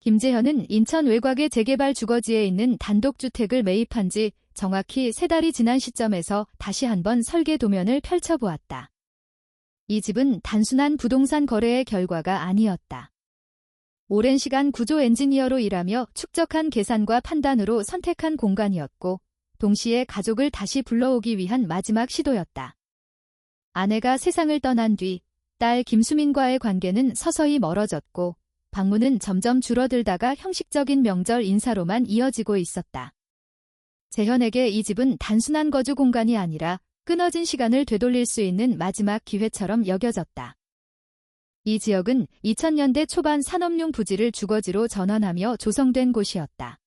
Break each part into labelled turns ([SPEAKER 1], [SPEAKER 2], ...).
[SPEAKER 1] 김재현은 인천 외곽의 재개발 주거지에 있는 단독주택을 매입한 지 정확히 3달이 지난 시점에서 다시 한번 설계 도면을 펼쳐보았다. 이 집은 단순한 부동산 거래의 결과가 아니었다. 오랜 시간 구조 엔지니어로 일하며 축적한 계산과 판단으로 선택한 공간이었고, 동시에 가족을 다시 불러오기 위한 마지막 시도였다. 아내가 세상을 떠난 뒤 딸 김수민과의 관계는 서서히 멀어졌고, 방문은 점점 줄어들다가 형식적인 명절 인사로만 이어지고 있었다. 재현에게 이 집은 단순한 거주 공간이 아니라 끊어진 시간을 되돌릴 수 있는 마지막 기회처럼 여겨졌다. 이 지역은 2000년대 초반 산업용 부지를 주거지로 전환하며 조성된 곳이었다.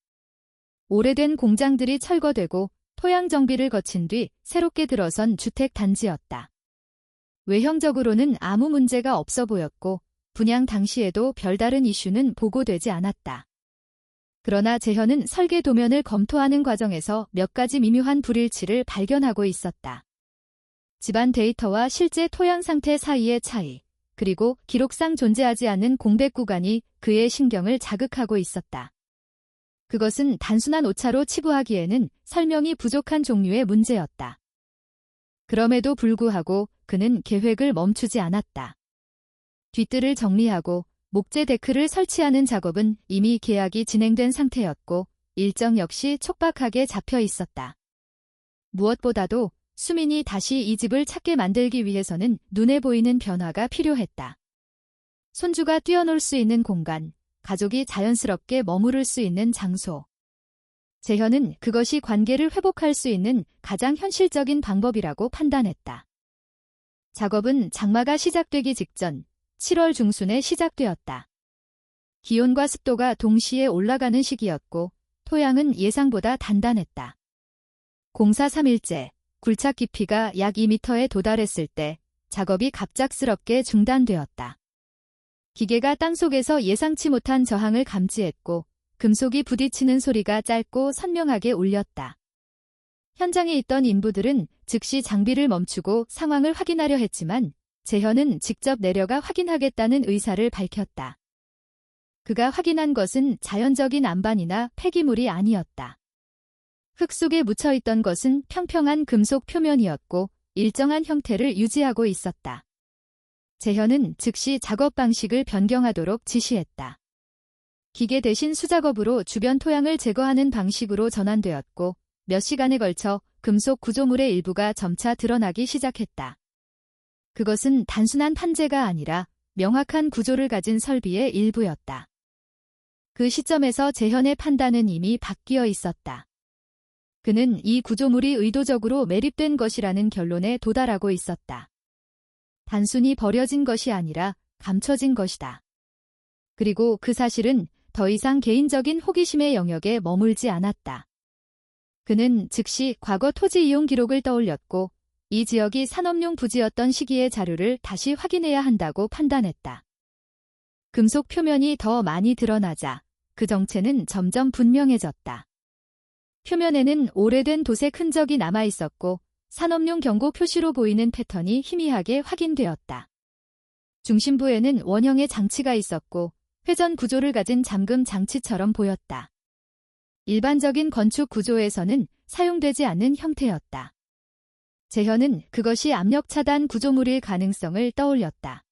[SPEAKER 1] 오래된 공장들이 철거되고 토양 정비를 거친 뒤 새롭게 들어선 주택 단지였다. 외형적으로는 아무 문제가 없어 보였고 분양 당시에도 별다른 이슈는 보고되지 않았다. 그러나 재현은 설계 도면을 검토하는 과정에서 몇 가지 미묘한 불일치를 발견하고 있었다. 집안 데이터와 실제 토양 상태 사이의 차이, 그리고 기록상 존재하지 않는 공백 구간이 그의 신경을 자극하고 있었다. 그것은 단순한 오차로 치부하기에는 설명이 부족한 종류의 문제였다. 그럼에도 불구하고 그는 계획을 멈추지 않았다. 뒷뜰을 정리하고 목재 데크를 설치하는 작업은 이미 계약이 진행된 상태였고 일정 역시 촉박하게 잡혀 있었다. 무엇보다도 수민이 다시 이 집을 찾게 만들기 위해서는 눈에 보이는 변화가 필요했다. 손주가 뛰어놀 수 있는 공간, 가족이 자연스럽게 머무를 수 있는 장소. 재현은 그것이 관계를 회복할 수 있는 가장 현실적인 방법이라고 판단했다. 작업은 장마가 시작되기 직전 7월 중순에 시작되었다. 기온과 습도가 동시에 올라가는 시기였고 토양은 예상보다 단단했다. 공사 3일째, 굴착 깊이가 약 2m에 도달했을 때 작업이 갑작스럽게 중단되었다. 기계가 땅속에서 예상치 못한 저항을 감지했고 금속이 부딪히는 소리가 짧고 선명하게 울렸다. 현장에 있던 인부들은 즉시 장비를 멈추고 상황을 확인하려 했지만 재현은 직접 내려가 확인하겠다는 의사를 밝혔다. 그가 확인한 것은 자연적인 안반이나 폐기물이 아니었다. 흙 속에 묻혀있던 것은 평평한 금속 표면이었고 일정한 형태를 유지하고 있었다. 재현은 즉시 작업 방식을 변경하도록 지시했다. 기계 대신 수작업으로 주변 토양을 제거하는 방식으로 전환되었고 몇 시간에 걸쳐 금속 구조물의 일부가 점차 드러나기 시작했다. 그것은 단순한 판재가 아니라 명확한 구조를 가진 설비의 일부였다. 그 시점에서 재현의 판단은 이미 바뀌어 있었다. 그는 이 구조물이 의도적으로 매립된 것이라는 결론에 도달하고 있었다. 단순히 버려진 것이 아니라 감춰진 것이다. 그리고 그 사실은 더 이상 개인적인 호기심의 영역에 머물지 않았다. 그는 즉시 과거 토지 이용 기록을 떠올렸고 이 지역이 산업용 부지였던 시기의 자료를 다시 확인해야 한다고 판단했다. 금속 표면이 더 많이 드러나자 그 정체는 점점 분명해졌다. 표면에는 오래된 도색 흔적이 남아있었고 산업용 경고 표시로 보이는 패턴이 희미하게 확인되었다. 중심부에는 원형의 장치가 있었고 회전 구조를 가진 잠금 장치처럼 보였다. 일반적인 건축 구조에서는 사용되지 않는 형태였다. 재현은 그것이 압력 차단 구조물일 가능성을 떠올렸다.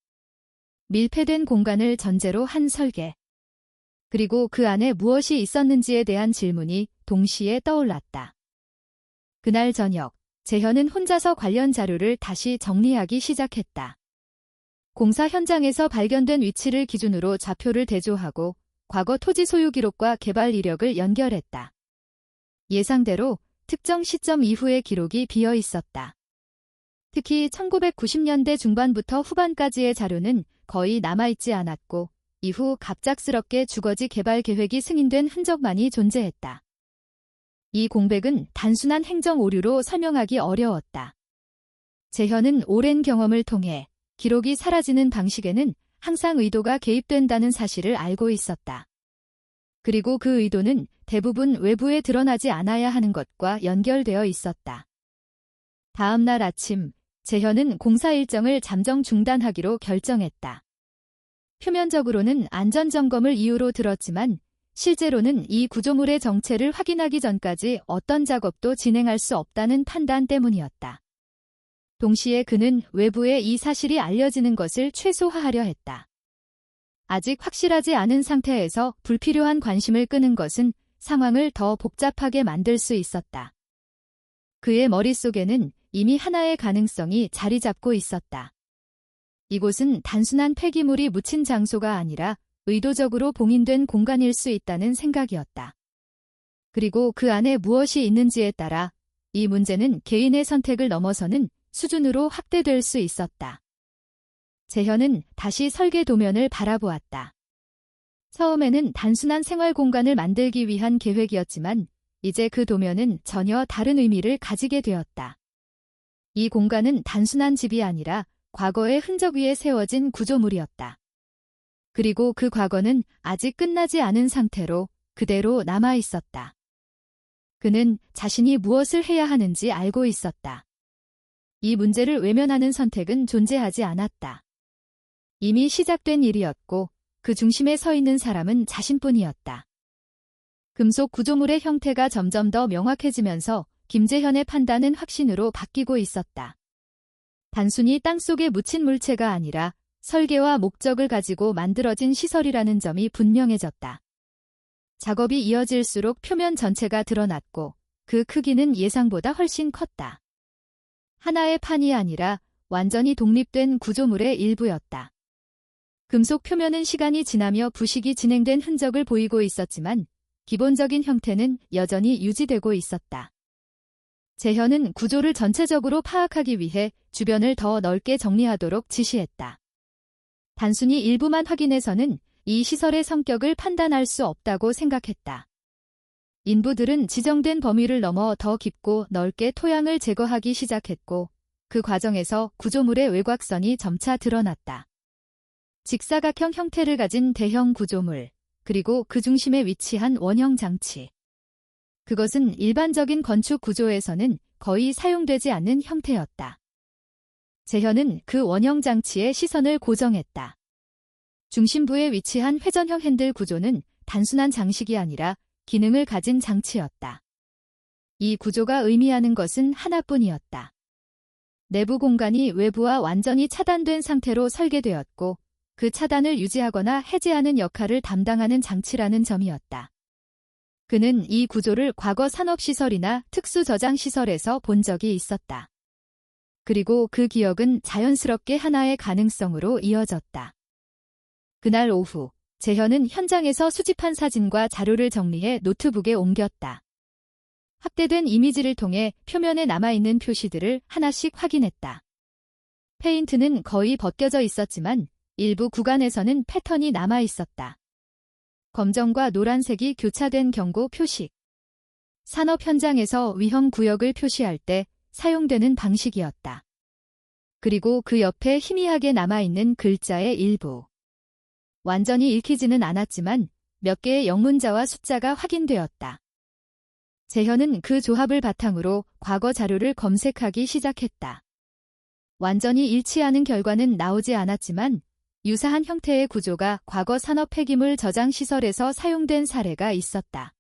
[SPEAKER 1] 밀폐된 공간을 전제로 한 설계. 그리고 그 안에 무엇이 있었는지에 대한 질문이 동시에 떠올랐다. 그날 저녁, 재현은 혼자서 관련 자료를 다시 정리하기 시작했다. 공사 현장에서 발견된 위치를 기준으로 좌표를 대조하고 과거 토지 소유 기록과 개발 이력을 연결했다. 예상대로 특정 시점 이후의 기록이 비어 있었다. 특히 1990년대 중반부터 후반까지의 자료는 거의 남아있지 않았고 이후 갑작스럽게 주거지 개발 계획이 승인된 흔적만이 존재했다. 이 공백은 단순한 행정 오류로 설명하기 어려웠다. 재현은 오랜 경험을 통해 기록이 사라지는 방식에는 항상 의도가 개입된다는 사실을 알고 있었다. 그리고 그 의도는 대부분 외부에 드러나지 않아야 하는 것과 연결되어 있었다. 다음 날 아침, 재현은 공사 일정을 잠정 중단하기로 결정했다. 표면적으로는 안전점검을 이유로 들었지만 실제로는 이 구조물의 정체를 확인하기 전까지 어떤 작업도 진행할 수 없다는 판단 때문이었다. 동시에 그는 외부에 이 사실이 알려지는 것을 최소화하려 했다. 아직 확실하지 않은 상태에서 불필요한 관심을 끄는 것은 상황을 더 복잡하게 만들 수 있었다. 그의 머릿속에는 이미 하나의 가능성이 자리 잡고 있었다. 이곳은 단순한 폐기물이 묻힌 장소가 아니라 의도적으로 봉인된 공간일 수 있다는 생각이었다. 그리고 그 안에 무엇이 있는지에 따라 이 문제는 개인의 선택을 넘어서는 수준으로 확대될 수 있었다. 재현은 다시 설계 도면을 바라보았다. 처음에는 단순한 생활 공간을 만들기 위한 계획이었지만 이제 그 도면은 전혀 다른 의미를 가지게 되었다. 이 공간은 단순한 집이 아니라 과거의 흔적 위에 세워진 구조물이었다. 그리고 그 과거는 아직 끝나지 않은 상태로 그대로 남아 있었다. 그는 자신이 무엇을 해야 하는지 알고 있었다. 이 문제를 외면하는 선택은 존재하지 않았다. 이미 시작된 일이었고 그 중심에 서 있는 사람은 자신뿐이었다. 금속 구조물의 형태가 점점 더 명확해지면서 김재현의 판단은 확신으로 바뀌고 있었다. 단순히 땅속에 묻힌 물체가 아니라 설계와 목적을 가지고 만들어진 시설이라는 점이 분명해졌다. 작업이 이어질수록 표면 전체가 드러났고 그 크기는 예상보다 훨씬 컸다. 하나의 판이 아니라 완전히 독립된 구조물의 일부였다. 금속 표면은 시간이 지나며 부식이 진행된 흔적을 보이고 있었지만 기본적인 형태는 여전히 유지되고 있었다. 재현은 구조를 전체적으로 파악하기 위해 주변을 더 넓게 정리하도록 지시했다. 단순히 일부만 확인해서는 이 시설의 성격을 판단할 수 없다고 생각했다. 인부들은 지정된 범위를 넘어 더 깊고 넓게 토양을 제거하기 시작했고 그 과정에서 구조물의 외곽선이 점차 드러났다. 직사각형 형태를 가진 대형 구조물, 그리고 그 중심에 위치한 원형 장치. 그것은 일반적인 건축 구조에서는 거의 사용되지 않는 형태였다. 재현은 그 원형 장치에 시선을 고정했다. 중심부에 위치한 회전형 핸들 구조는 단순한 장식이 아니라 기능을 가진 장치였다. 이 구조가 의미하는 것은 하나뿐이었다. 내부 공간이 외부와 완전히 차단된 상태로 설계되었고 그 차단을 유지하거나 해제하는 역할을 담당하는 장치라는 점이었다. 그는 이 구조를 과거 산업시설이나 특수저장시설에서 본 적이 있었다. 그리고 그 기억은 자연스럽게 하나의 가능성으로 이어졌다. 그날 오후, 재현은 현장에서 수집한 사진과 자료를 정리해 노트북에 옮겼다. 확대된 이미지를 통해 표면에 남아있는 표시들을 하나씩 확인했다. 페인트는 거의 벗겨져 있었지만 일부 구간에서는 패턴이 남아있었다. 검정과 노란색이 교차된 경고 표식. 산업 현장에서 위험 구역을 표시할 때 사용되는 방식이었다. 그리고 그 옆에 희미하게 남아있는 글자의 일부. 완전히 읽히지는 않았지만 몇 개의 영문자와 숫자가 확인되었다. 재현은 그 조합을 바탕으로 과거 자료를 검색하기 시작했다. 완전히 일치하는 결과는 나오지 않았지만 유사한 형태의 구조가 과거 산업 폐기물 저장 시설에서 사용된 사례가 있었다.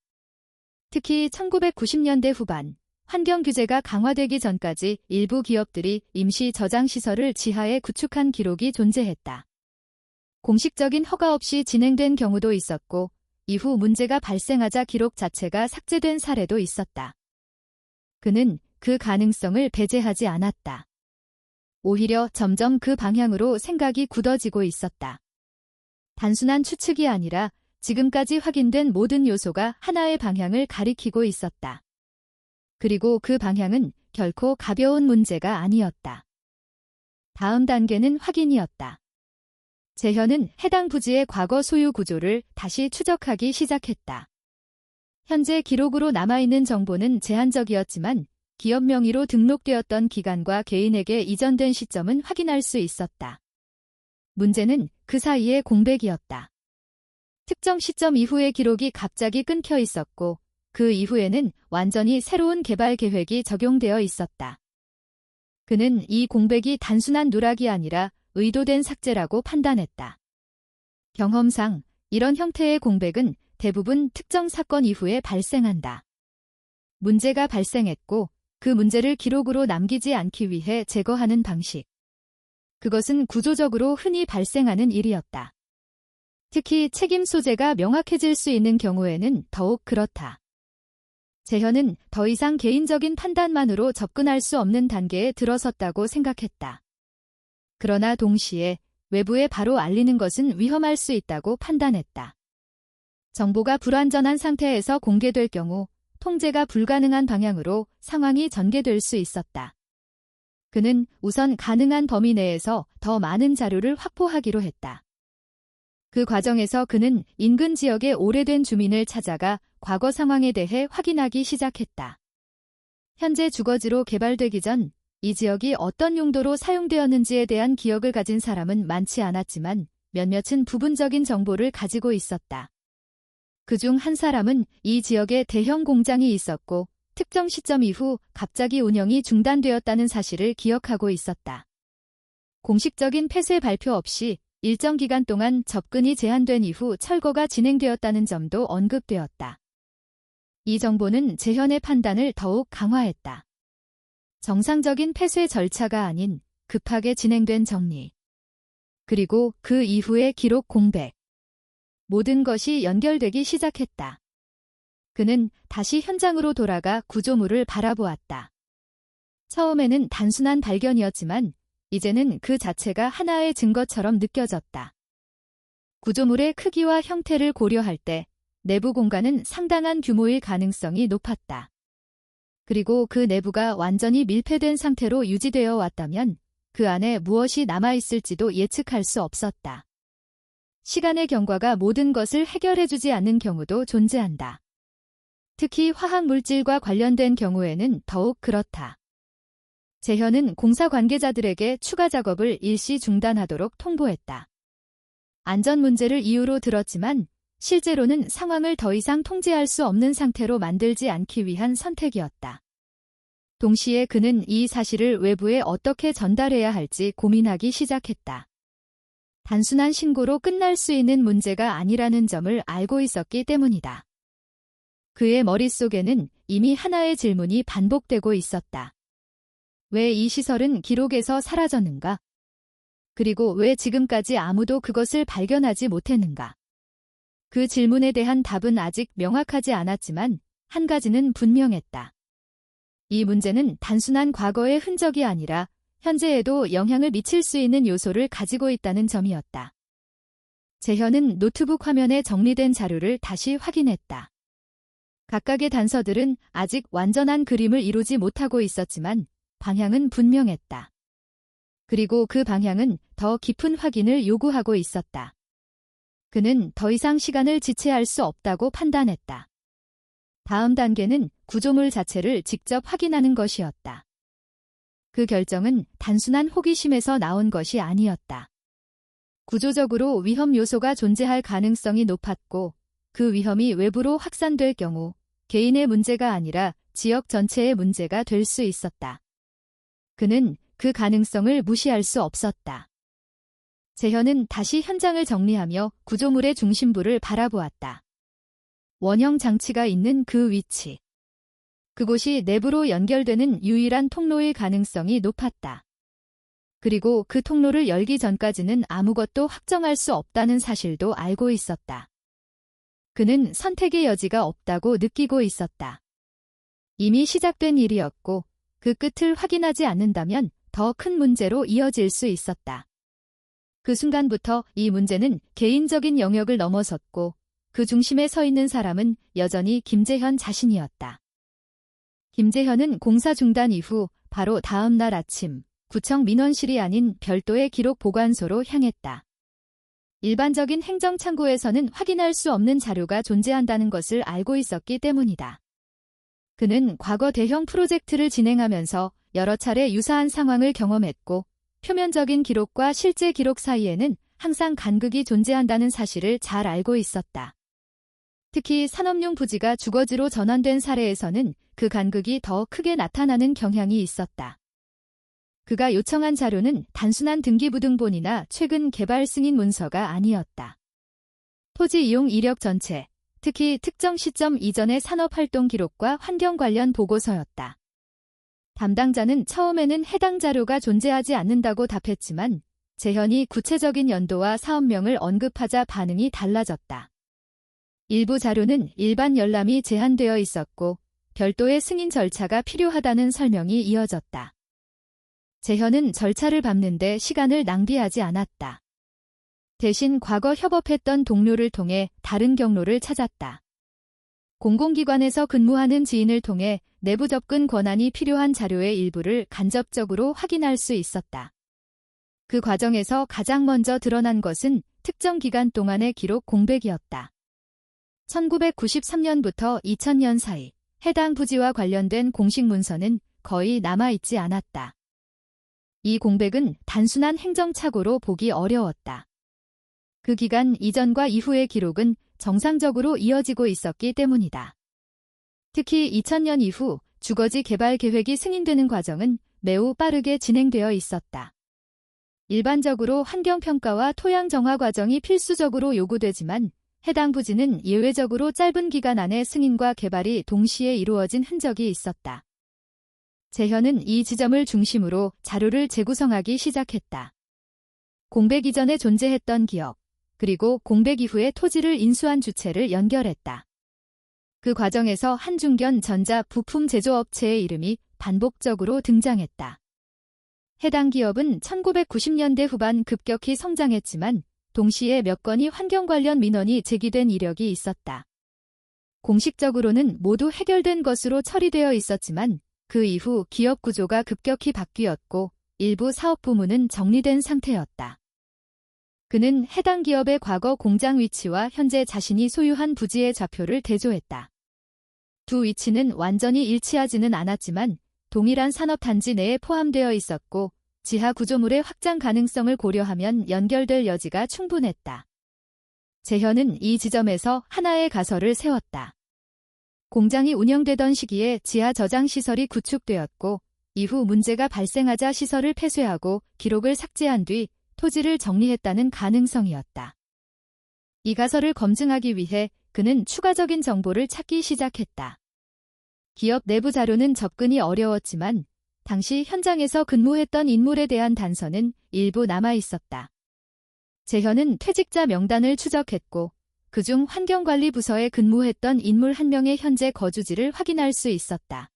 [SPEAKER 1] 특히 1990년대 후반, 환경 규제가 강화되기 전까지 일부 기업들이 임시 저장 시설을 지하에 구축한 기록이 존재했다. 공식적인 허가 없이 진행된 경우도 있었고, 이후 문제가 발생하자 기록 자체가 삭제된 사례도 있었다. 그는 그 가능성을 배제하지 않았다. 오히려 점점 그 방향으로 생각이 굳어지고 있었다. 단순한 추측이 아니라 지금까지 확인된 모든 요소가 하나의 방향을 가리키고 있었다. 그리고 그 방향은 결코 가벼운 문제가 아니었다. 다음 단계는 확인이었다. 재현은 해당 부지의 과거 소유 구조를 다시 추적하기 시작했다. 현재 기록으로 남아있는 정보는 제한적이었지만 기업 명의로 등록되었던 기관과 개인에게 이전된 시점은 확인할 수 있었다. 문제는 그 사이의 공백이었다. 특정 시점 이후의 기록이 갑자기 끊겨 있었고 그 이후에는 완전히 새로운 개발 계획이 적용되어 있었다. 그는 이 공백이 단순한 누락이 아니라 의도된 삭제라고 판단했다. 경험상 이런 형태의 공백은 대부분 특정 사건 이후에 발생한다. 문제가 발생했고 그 문제를 기록으로 남기지 않기 위해 제거하는 방식. 그것은 구조적으로 흔히 발생하는 일이었다. 특히 책임 소재가 명확해질 수 있는 경우에는 더욱 그렇다. 재현은 더 이상 개인적인 판단만으로 접근할 수 없는 단계에 들어섰다고 생각했다. 그러나 동시에 외부에 바로 알리는 것은 위험할 수 있다고 판단했다. 정보가 불완전한 상태에서 공개될 경우 통제가 불가능한 방향으로 상황이 전개될 수 있었다. 그는 우선 가능한 범위 내에서 더 많은 자료를 확보하기로 했다. 그 과정에서 그는 인근 지역의 오래된 주민을 찾아가 과거 상황에 대해 확인하기 시작했다. 현재 주거지로 개발되기 전 이 지역이 어떤 용도로 사용되었는지에 대한 기억을 가진 사람은 많지 않았지만 몇몇은 부분적인 정보를 가지고 있었다. 그중 한 사람은 이 지역에 대형 공장이 있었고 특정 시점 이후 갑자기 운영이 중단되었다는 사실을 기억하고 있었다. 공식적인 폐쇄 발표 없이 일정 기간 동안 접근이 제한된 이후 철거가 진행되었다는 점도 언급되었다. 이 정보는 재현의 판단을 더욱 강화했다. 정상적인 폐쇄 절차가 아닌 급하게 진행된 정리. 그리고 그 이후의 기록 공백. 모든 것이 연결되기 시작했다. 그는 다시 현장으로 돌아가 구조물을 바라보았다. 처음에는 단순한 발견이었지만 이제는 그 자체가 하나의 증거처럼 느껴졌다. 구조물의 크기와 형태를 고려할 때 내부 공간은 상당한 규모일 가능성이 높았다. 그리고 그 내부가 완전히 밀폐된 상태로 유지되어 왔다면 그 안에 무엇이 남아있을지도 예측할 수 없었다. 시간의 경과가 모든 것을 해결해주지 않는 경우도 존재한다. 특히 화학물질과 관련된 경우에는 더욱 그렇다. 재현은 공사 관계자들에게 추가 작업을 일시 중단하도록 통보했다. 안전 문제를 이유로 들었지만 실제로는 상황을 더 이상 통제할 수 없는 상태로 만들지 않기 위한 선택이었다. 동시에 그는 이 사실을 외부에 어떻게 전달해야 할지 고민하기 시작했다. 단순한 신고로 끝날 수 있는 문제가 아니라는 점을 알고 있었기 때문이다. 그의 머릿속에는 이미 하나의 질문이 반복되고 있었다. 왜 이 시설은 기록에서 사라졌는가? 그리고 왜 지금까지 아무도 그것을 발견하지 못했는가? 그 질문에 대한 답은 아직 명확하지 않았지만 한 가지는 분명했다. 이 문제는 단순한 과거의 흔적이 아니라 현재에도 영향을 미칠 수 있는 요소를 가지고 있다는 점이었다. 재현은 노트북 화면에 정리된 자료를 다시 확인했다. 각각의 단서들은 아직 완전한 그림을 이루지 못하고 있었지만 방향은 분명했다. 그리고 그 방향은 더 깊은 확인을 요구하고 있었다. 그는 더 이상 시간을 지체할 수 없다고 판단했다. 다음 단계는 구조물 자체를 직접 확인하는 것이었다. 그 결정은 단순한 호기심에서 나온 것이 아니었다. 구조적으로 위험 요소가 존재할 가능성이 높았고 그 위험이 외부로 확산될 경우 개인의 문제가 아니라 지역 전체의 문제가 될 수 있었다. 그는 그 가능성을 무시할 수 없었다. 재현은 다시 현장을 정리하며 구조물의 중심부를 바라보았다. 원형 장치가 있는 그 위치. 그곳이 내부로 연결되는 유일한 통로일 가능성이 높았다. 그리고 그 통로를 열기 전까지는 아무것도 확정할 수 없다는 사실도 알고 있었다. 그는 선택의 여지가 없다고 느끼고 있었다. 이미 시작된 일이었고 그 끝을 확인하지 않는다면 더 큰 문제로 이어질 수 있었다. 그 순간부터 이 문제는 개인적인 영역을 넘어섰고 그 중심에 서 있는 사람은 여전히 김재현 자신이었다. 김재현은 공사 중단 이후 바로 다음 날 아침 구청 민원실이 아닌 별도의 기록 보관소로 향했다. 일반적인 행정창구에서는 확인할 수 없는 자료가 존재한다는 것을 알고 있었기 때문이다. 그는 과거 대형 프로젝트를 진행하면서 여러 차례 유사한 상황을 경험했고 표면적인 기록과 실제 기록 사이에는 항상 간극이 존재한다는 사실을 잘 알고 있었다. 특히 산업용 부지가 주거지로 전환된 사례에서는 그 간극이 더 크게 나타나는 경향이 있었다. 그가 요청한 자료는 단순한 등기부등본이나 최근 개발 승인 문서가 아니었다. 토지 이용 이력 전체, 특히 특정 시점 이전의 산업활동 기록과 환경 관련 보고서였다. 담당자는 처음에는 해당 자료가 존재하지 않는다고 답했지만 재현이 구체적인 연도와 사업명을 언급하자 반응이 달라졌다. 일부 자료는 일반 열람이 제한되어 있었고 별도의 승인 절차가 필요하다는 설명이 이어졌다. 재현은 절차를 밟는데 시간을 낭비하지 않았다. 대신 과거 협업했던 동료를 통해 다른 경로를 찾았다. 공공기관에서 근무하는 지인을 통해 내부 접근 권한이 필요한 자료의 일부를 간접적으로 확인할 수 있었다. 그 과정에서 가장 먼저 드러난 것은 특정 기간 동안의 기록 공백이었다. 1993년부터 2000년 사이 해당 부지와 관련된 공식 문서는 거의 남아있지 않았다. 이 공백은 단순한 행정착오로 보기 어려웠다. 그 기간 이전과 이후의 기록은 정상적으로 이어지고 있었기 때문이다. 특히 2000년 이후 주거지 개발 계획이 승인되는 과정은 매우 빠르게 진행되어 있었다. 일반적으로 환경평가와 토양 정화 과정이 필수적으로 요구되지만 해당 부지는 예외적으로 짧은 기간 안에 승인과 개발이 동시에 이루어진 흔적이 있었다. 재현은 이 지점을 중심으로 자료를 재구성하기 시작했다. 공백 이전에 존재했던 기업, 그리고 공백 이후에 토지를 인수한 주체를 연결했다. 그 과정에서 한중견 전자 부품 제조업체의 이름이 반복적으로 등장했다. 해당 기업은 1990년대 후반 급격히 성장했지만 동시에 몇 건의 환경 관련 민원이 제기된 이력이 있었다. 공식적으로는 모두 해결된 것으로 처리되어 있었지만 그 이후 기업 구조가 급격히 바뀌었고 일부 사업 부문은 정리된 상태였다. 그는 해당 기업의 과거 공장 위치와 현재 자신이 소유한 부지의 좌표를 대조했다. 두 위치는 완전히 일치하지는 않았지만 동일한 산업단지 내에 포함되어 있었고 지하 구조물의 확장 가능성을 고려하면 연결될 여지가 충분했다. 재현은 이 지점에서 하나의 가설을 세웠다. 공장이 운영되던 시기에 지하 저장 시설이 구축되었고 이후 문제가 발생하자 시설을 폐쇄하고 기록을 삭제한 뒤 토지를 정리했다는 가능성이었다. 이 가설을 검증하기 위해 그는 추가적인 정보를 찾기 시작했다. 기업 내부 자료는 접근이 어려웠지만 당시 현장에서 근무했던 인물에 대한 단서는 일부 남아있었다. 재현은 퇴직자 명단을 추적했고 그중 환경관리부서에 근무했던 인물 한 명의 현재 거주지를 확인할 수 있었다.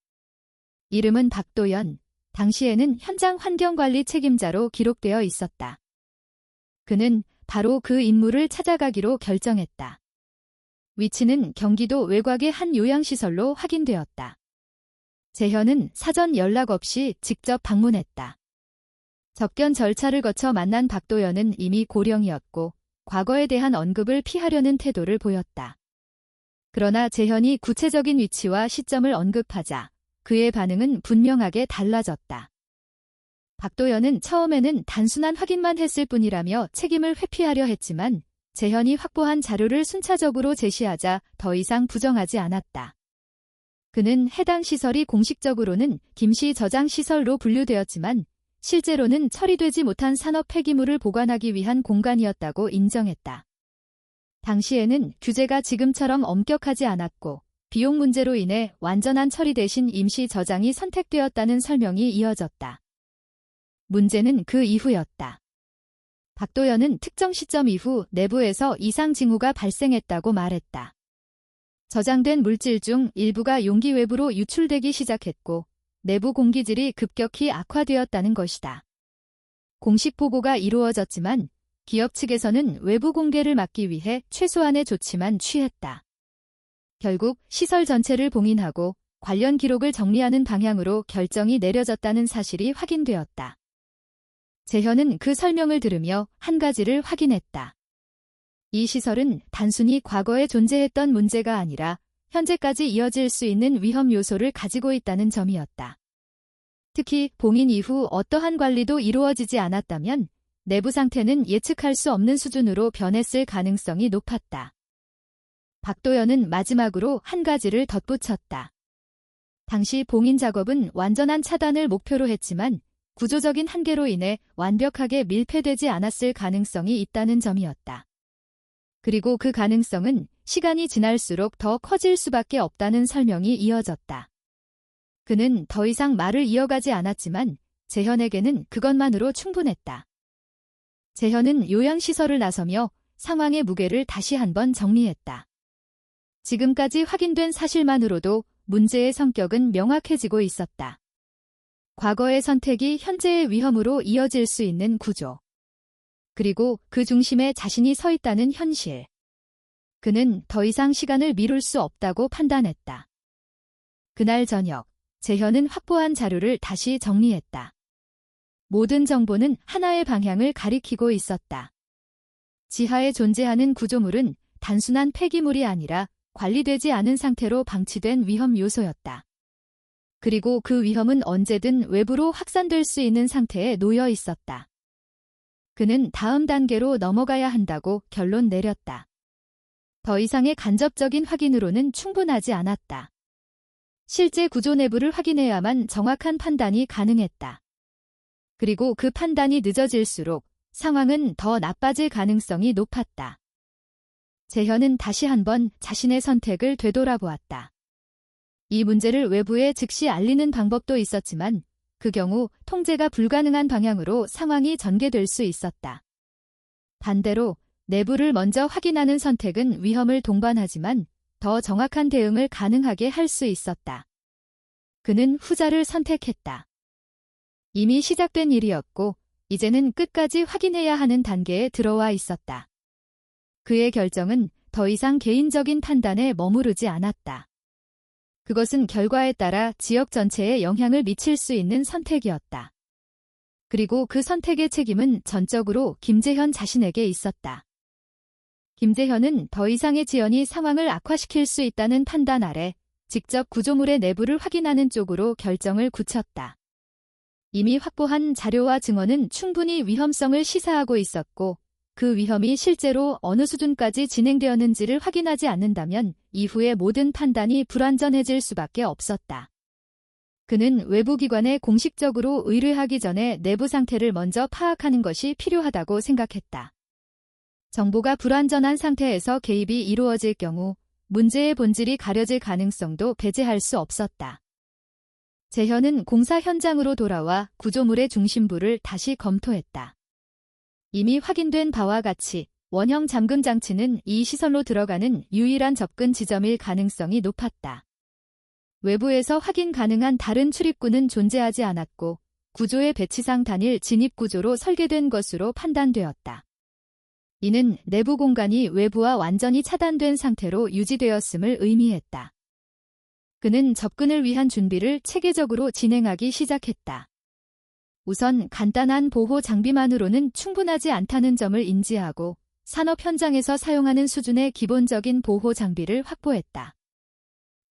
[SPEAKER 1] 이름은 박도연, 당시에는 현장 환경관리 책임자로 기록되어 있었다. 그는 바로 그 인물을 찾아가기로 결정했다. 위치는 경기도 외곽의 한 요양시설로 확인되었다. 재현은 사전 연락 없이 직접 방문했다. 접견 절차를 거쳐 만난 박도연은 이미 고령이었고 과거에 대한 언급을 피하려는 태도를 보였다. 그러나 재현이 구체적인 위치와 시점을 언급하자 그의 반응은 분명하게 달라졌다. 박도연은 처음에는 단순한 확인만 했을 뿐이라며 책임을 회피하려 했지만 재현이 확보한 자료를 순차적으로 제시하자 더 이상 부정하지 않았다. 그는 해당 시설이 공식적으로는 김시 저장시설로 분류되었지만 실제로는 처리되지 못한 산업 폐기물을 보관하기 위한 공간이었다고 인정했다. 당시에는 규제가 지금처럼 엄격하지 않았고 비용 문제로 인해 완전한 처리 대신 임시 저장이 선택되었다는 설명이 이어졌다. 문제는 그 이후였다. 박도연은 특정 시점 이후 내부에서 이상 징후가 발생했다고 말했다. 저장된 물질 중 일부가 용기 외부로 유출되기 시작했고 내부 공기질이 급격히 악화되었다는 것이다. 공식 보고가 이루어졌지만 기업 측에서는 외부 공개를 막기 위해 최소한의 조치만 취했다. 결국 시설 전체를 봉인하고 관련 기록을 정리하는 방향으로 결정이 내려졌다는 사실이 확인되었다. 재현은 그 설명을 들으며 한 가지를 확인했다. 이 시설은 단순히 과거에 존재했던 문제가 아니라 현재까지 이어질 수 있는 위험 요소를 가지고 있다는 점이었다. 특히 봉인 이후 어떠한 관리도 이루어지지 않았다면 내부 상태는 예측할 수 없는 수준으로 변했을 가능성이 높았다. 박도연은 마지막으로 한 가지를 덧붙였다. 당시 봉인 작업은 완전한 차단을 목표로 했지만 구조적인 한계로 인해 완벽하게 밀폐되지 않았을 가능성이 있다는 점이었다. 그리고 그 가능성은 시간이 지날수록 더 커질 수밖에 없다는 설명이 이어졌다. 그는 더 이상 말을 이어가지 않았지만 재현에게는 그것만으로 충분했다. 재현은 요양시설을 나서며 상황의 무게를 다시 한번 정리했다. 지금까지 확인된 사실만으로도 문제의 성격은 명확해지고 있었다. 과거의 선택이 현재의 위험으로 이어질 수 있는 구조. 그리고 그 중심에 자신이 서 있다는 현실. 그는 더 이상 시간을 미룰 수 없다고 판단했다. 그날 저녁, 재현은 확보한 자료를 다시 정리했다. 모든 정보는 하나의 방향을 가리키고 있었다. 지하에 존재하는 구조물은 단순한 폐기물이 아니라 관리되지 않은 상태로 방치된 위험 요소였다. 그리고 그 위험은 언제든 외부로 확산될 수 있는 상태에 놓여 있었다. 그는 다음 단계로 넘어가야 한다고 결론 내렸다. 더 이상의 간접적인 확인으로는 충분하지 않았다. 실제 구조 내부를 확인해야만 정확한 판단이 가능했다. 그리고 그 판단이 늦어질수록 상황은 더 나빠질 가능성이 높았다. 재현은 다시 한번 자신의 선택을 되돌아보았다. 이 문제를 외부에 즉시 알리는 방법도 있었지만 그 경우 통제가 불가능한 방향으로 상황이 전개될 수 있었다. 반대로 내부를 먼저 확인하는 선택은 위험을 동반하지만 더 정확한 대응을 가능하게 할 수 있었다. 그는 후자를 선택했다. 이미 시작된 일이었고 이제는 끝까지 확인해야 하는 단계에 들어와 있었다. 그의 결정은 더 이상 개인적인 판단에 머무르지 않았다. 그것은 결과에 따라 지역 전체에 영향을 미칠 수 있는 선택이었다. 그리고 그 선택의 책임은 전적으로 김재현 자신에게 있었다. 김재현은 더 이상의 지연이 상황을 악화시킬 수 있다는 판단 아래 직접 구조물의 내부를 확인하는 쪽으로 결정을 굳혔다. 이미 확보한 자료와 증언은 충분히 위험성을 시사하고 있었고 그 위험이 실제로 어느 수준까지 진행되었는지를 확인하지 않는다면 이후의 모든 판단이 불완전해질 수밖에 없었다. 그는 외부 기관에 공식적으로 의뢰하기 전에 내부 상태를 먼저 파악하는 것이 필요하다고 생각했다. 정보가 불완전한 상태에서 개입이 이루어질 경우 문제의 본질이 가려질 가능성도 배제할 수 없었다. 재현은 공사 현장으로 돌아와 구조물의 중심부를 다시 검토했다. 이미 확인된 바와 같이 원형 잠금 장치는 이 시설로 들어가는 유일한 접근 지점일 가능성이 높았다. 외부에서 확인 가능한 다른 출입구는 존재하지 않았고 구조의 배치상 단일 진입 구조로 설계된 것으로 판단되었다. 이는 내부 공간이 외부와 완전히 차단된 상태로 유지되었음을 의미했다. 그는 접근을 위한 준비를 체계적으로 진행하기 시작했다. 우선 간단한 보호 장비만으로는 충분하지 않다는 점을 인지하고 산업 현장에서 사용하는 수준의 기본적인 보호 장비를 확보했다.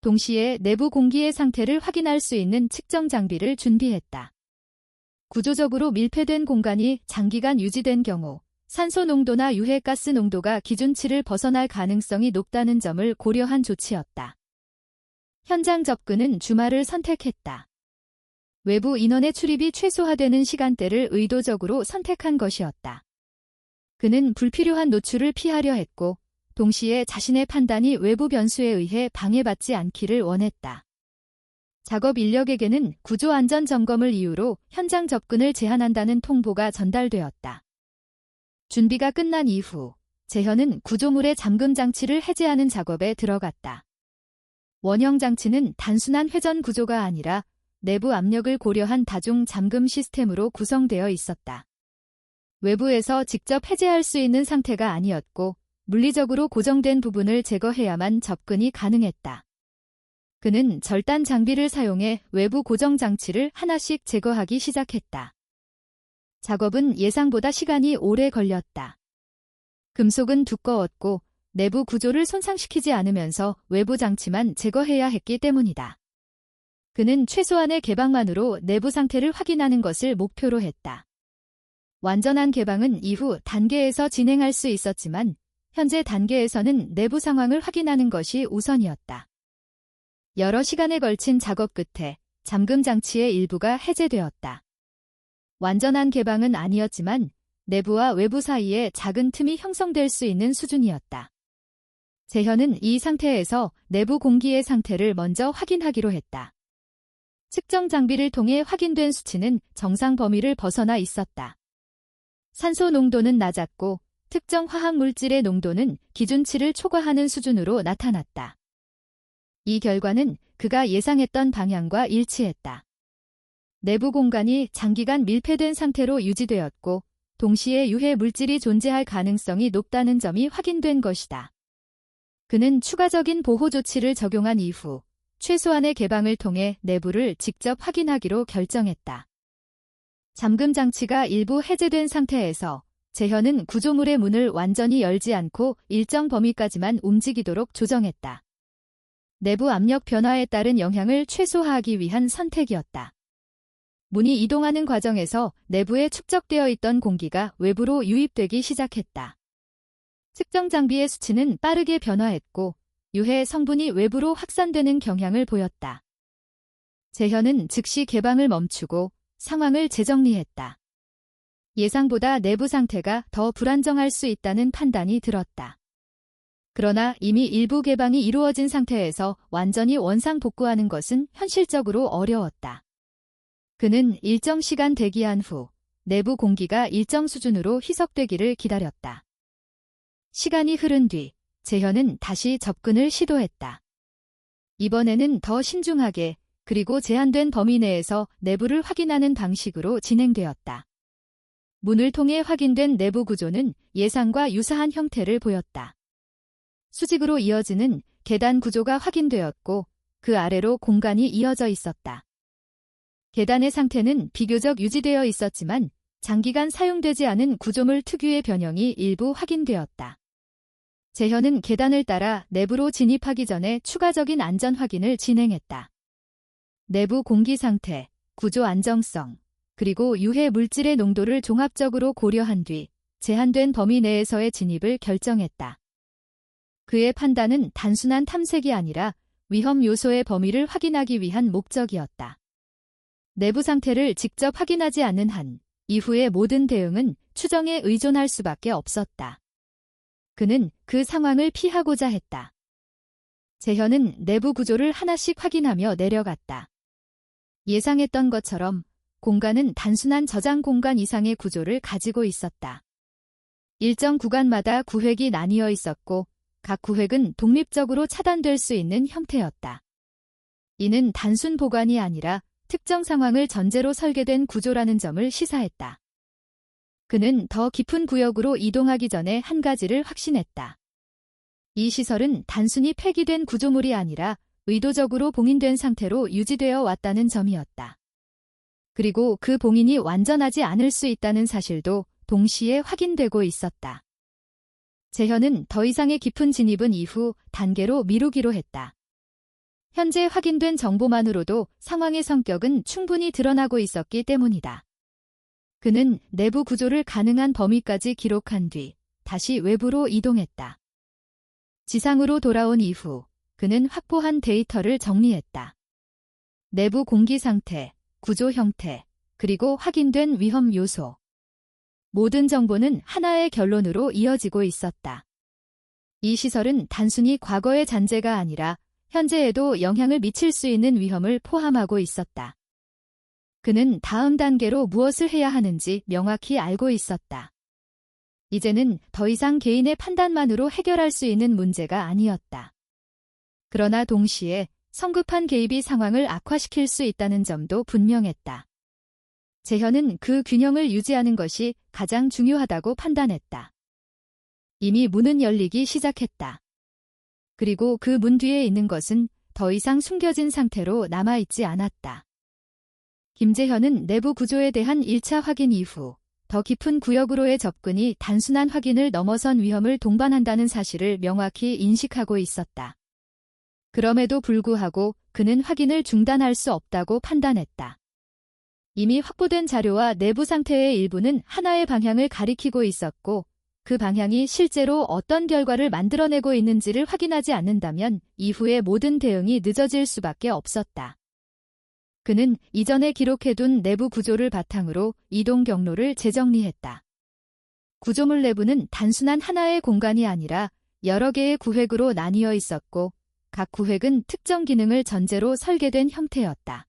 [SPEAKER 1] 동시에 내부 공기의 상태를 확인할 수 있는 측정 장비를 준비했다. 구조적으로 밀폐된 공간이 장기간 유지된 경우 산소 농도나 유해가스 농도가 기준치를 벗어날 가능성이 높다는 점을 고려한 조치였다. 현장 접근은 주말을 선택했다. 외부 인원의 출입이 최소화되는 시간대를 의도적으로 선택한 것이었다. 그는 불필요한 노출을 피하려 했고 동시에 자신의 판단이 외부 변수에 의해 방해받지 않기를 원했다. 작업 인력에게는 구조 안전 점검을 이유로 현장 접근을 제한한다는 통보가 전달되었다. 준비가 끝난 이후 재현은 구조물의 잠금 장치를 해제하는 작업에 들어갔다. 원형 장치는 단순한 회전 구조가 아니라 내부 압력을 고려한 다중 잠금 시스템으로 구성되어 있었다. 외부에서 직접 해제할 수 있는 상태가 아니었고 물리적으로 고정된 부분을 제거해야만 접근이 가능했다. 그는 절단 장비를 사용해 외부 고정 장치를 하나씩 제거하기 시작했다. 작업은 예상보다 시간이 오래 걸렸다. 금속은 두꺼웠고 내부 구조를 손상시키지 않으면서 외부 장치만 제거해야 했기 때문이다. 그는 최소한의 개방만으로 내부 상태를 확인하는 것을 목표로 했다. 완전한 개방은 이후 단계에서 진행할 수 있었지만 현재 단계에서는 내부 상황을 확인하는 것이 우선이었다. 여러 시간에 걸친 작업 끝에 잠금 장치의 일부가 해제되었다. 완전한 개방은 아니었지만 내부와 외부 사이에 작은 틈이 형성될 수 있는 수준이었다. 재현은 이 상태에서 내부 공기의 상태를 먼저 확인하기로 했다. 측정 장비를 통해 확인된 수치는 정상 범위를 벗어나 있었다. 산소 농도는 낮았고 특정 화학 물질의 농도는 기준치를 초과하는 수준으로 나타났다. 이 결과는 그가 예상했던 방향과 일치했다. 내부 공간이 장기간 밀폐된 상태로 유지되었고 동시에 유해 물질이 존재할 가능성이 높다는 점이 확인된 것이다. 그는 추가적인 보호 조치를 적용한 이후 최소한의 개방을 통해 내부를 직접 확인하기로 결정했다. 잠금 장치가 일부 해제된 상태에서 재현은 구조물의 문을 완전히 열지 않고 일정 범위까지만 움직이도록 조정했다. 내부 압력 변화에 따른 영향을 최소화하기 위한 선택이었다. 문이 이동하는 과정에서 내부에 축적되어 있던 공기가 외부로 유입되기 시작했다. 측정 장비의 수치는 빠르게 변화했고 유해 성분이 외부로 확산되는 경향을 보였다. 재현은 즉시 개방을 멈추고 상황을 재정리했다. 예상보다 내부 상태가 더 불안정할 수 있다는 판단이 들었다. 그러나 이미 일부 개방이 이루어진 상태에서 완전히 원상 복구하는 것은 현실적으로 어려웠다. 그는 일정 시간 대기한 후 내부 공기가 일정 수준으로 희석되기를 기다렸다. 시간이 흐른 뒤 재현은 다시 접근을 시도했다. 이번에는 더 신중하게 그리고 제한된 범위 내에서 내부를 확인하는 방식으로 진행되었다. 문을 통해 확인된 내부 구조는 예상과 유사한 형태를 보였다. 수직으로 이어지는 계단 구조가 확인되었고 그 아래로 공간이 이어져 있었다. 계단의 상태는 비교적 유지되어 있었지만 장기간 사용되지 않은 구조물 특유의 변형이 일부 확인되었다. 재현은 계단을 따라 내부로 진입하기 전에 추가적인 안전 확인을 진행했다. 내부 공기 상태, 구조 안정성, 그리고 유해 물질의 농도를 종합적으로 고려한 뒤 제한된 범위 내에서의 진입을 결정했다. 그의 판단은 단순한 탐색이 아니라 위험 요소의 범위를 확인하기 위한 목적이었다. 내부 상태를 직접 확인하지 않는 한 이후의 모든 대응은 추정에 의존할 수밖에 없었다. 그는 그 상황을 피하고자 했다. 재현은 내부 구조를 하나씩 확인하며 내려갔다. 예상했던 것처럼 공간은 단순한 저장 공간 이상의 구조를 가지고 있었다. 일정 구간마다 구획이 나뉘어 있었고 각 구획은 독립적으로 차단될 수 있는 형태였다. 이는 단순 보관이 아니라 특정 상황을 전제로 설계된 구조라는 점을 시사했다. 그는 더 깊은 구역으로 이동하기 전에 한 가지를 확신했다. 이 시설은 단순히 폐기된 구조물이 아니라 의도적으로 봉인된 상태로 유지되어 왔다는 점이었다. 그리고 그 봉인이 완전하지 않을 수 있다는 사실도 동시에 확인되고 있었다. 재현은 더 이상의 깊은 진입은 이후 단계로 미루기로 했다. 현재 확인된 정보만으로도 상황의 성격은 충분히 드러나고 있었기 때문이다. 그는 내부 구조를 가능한 범위까지 기록한 뒤 다시 외부로 이동했다. 지상으로 돌아온 이후 그는 확보한 데이터를 정리했다. 내부 공기 상태, 구조 형태, 그리고 확인된 위험 요소. 모든 정보는 하나의 결론으로 이어지고 있었다. 이 시설은 단순히 과거의 잔재가 아니라 현재에도 영향을 미칠 수 있는 위험을 포함하고 있었다. 그는 다음 단계로 무엇을 해야 하는지 명확히 알고 있었다. 이제는 더 이상 개인의 판단만으로 해결할 수 있는 문제가 아니었다. 그러나 동시에 성급한 개입이 상황을 악화시킬 수 있다는 점도 분명했다. 재현은 그 균형을 유지하는 것이 가장 중요하다고 판단했다. 이미 문은 열리기 시작했다. 그리고 그 문 뒤에 있는 것은 더 이상 숨겨진 상태로 남아있지 않았다. 김재현은 내부 구조에 대한 1차 확인 이후 더 깊은 구역으로의 접근이 단순한 확인을 넘어선 위험을 동반한다는 사실을 명확히 인식하고 있었다. 그럼에도 불구하고 그는 확인을 중단할 수 없다고 판단했다. 이미 확보된 자료와 내부 상태의 일부는 하나의 방향을 가리키고 있었고 그 방향이 실제로 어떤 결과를 만들어내고 있는지를 확인하지 않는다면 이후의 모든 대응이 늦어질 수밖에 없었다. 그는 이전에 기록해둔 내부 구조를 바탕으로 이동 경로를 재정리했다. 구조물 내부는 단순한 하나의 공간이 아니라 여러 개의 구획으로 나뉘어 있었고 각 구획은 특정 기능을 전제로 설계된 형태였다.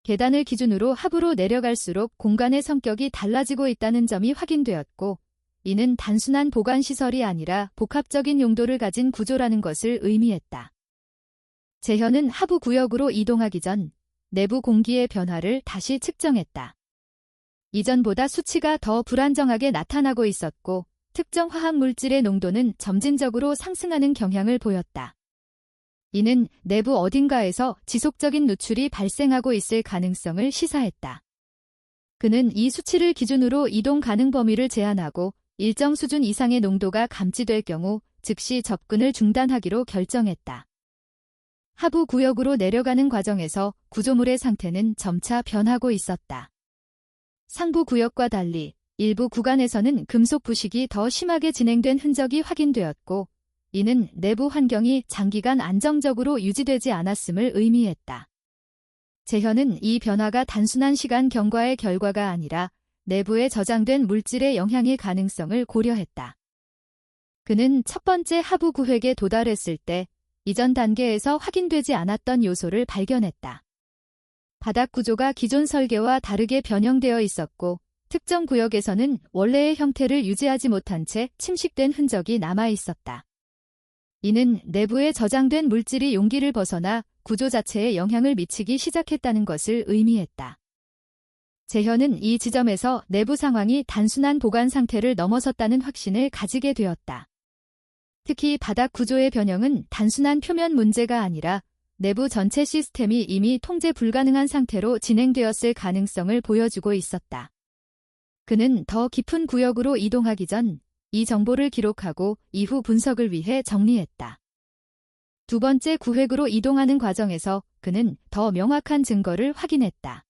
[SPEAKER 1] 계단을 기준으로 하부로 내려갈수록 공간의 성격이 달라지고 있다는 점이 확인되었고 이는 단순한 보관시설이 아니라 복합적인 용도를 가진 구조라는 것을 의미했다. 재현은 하부 구역으로 이동하기 전 내부 공기의 변화를 다시 측정했다. 이전보다 수치가 더 불안정하게 나타나고 있었고 특정 화학 물질의 농도는 점진적으로 상승하는 경향을 보였다. 이는 내부 어딘가에서 지속적인 누출이 발생하고 있을 가능성을 시사했다. 그는 이 수치를 기준으로 이동 가능 범위를 제한하고 일정 수준 이상의 농도가 감지될 경우 즉시 접근을 중단하기로 결정했다. 하부 구역으로 내려가는 과정에서 구조물의 상태는 점차 변하고 있었다. 상부 구역과 달리 일부 구간에서는 금속 부식이 더 심하게 진행된 흔적이 확인되었고 이는 내부 환경이 장기간 안정적으로 유지되지 않았음을 의미했다. 재현은 이 변화가 단순한 시간 경과의 결과가 아니라 내부에 저장된 물질의 영향의 가능성을 고려했다. 그는 첫 번째 하부 구획에 도달했을 때 이전 단계에서 확인되지 않았던 요소를 발견했다. 바닥 구조가 기존 설계와 다르게 변형되어 있었고 특정 구역에서는 원래의 형태를 유지하지 못한 채 침식된 흔적이 남아 있었다. 이는 내부에 저장된 물질이 용기를 벗어나 구조 자체에 영향을 미치기 시작했다는 것을 의미했다. 재현은 이 지점에서 내부 상황이 단순한 보관 상태를 넘어섰다는 확신을 가지게 되었다. 특히 바닥 구조의 변형은 단순한 표면 문제가 아니라 내부 전체 시스템이 이미 통제 불가능한 상태로 진행되었을 가능성을 보여주고 있었다. 그는 더 깊은 구역으로 이동하기 전 이 정보를 기록하고 이후 분석을 위해 정리했다. 두 번째 구획으로 이동하는 과정에서 그는 더 명확한 증거를 확인했다.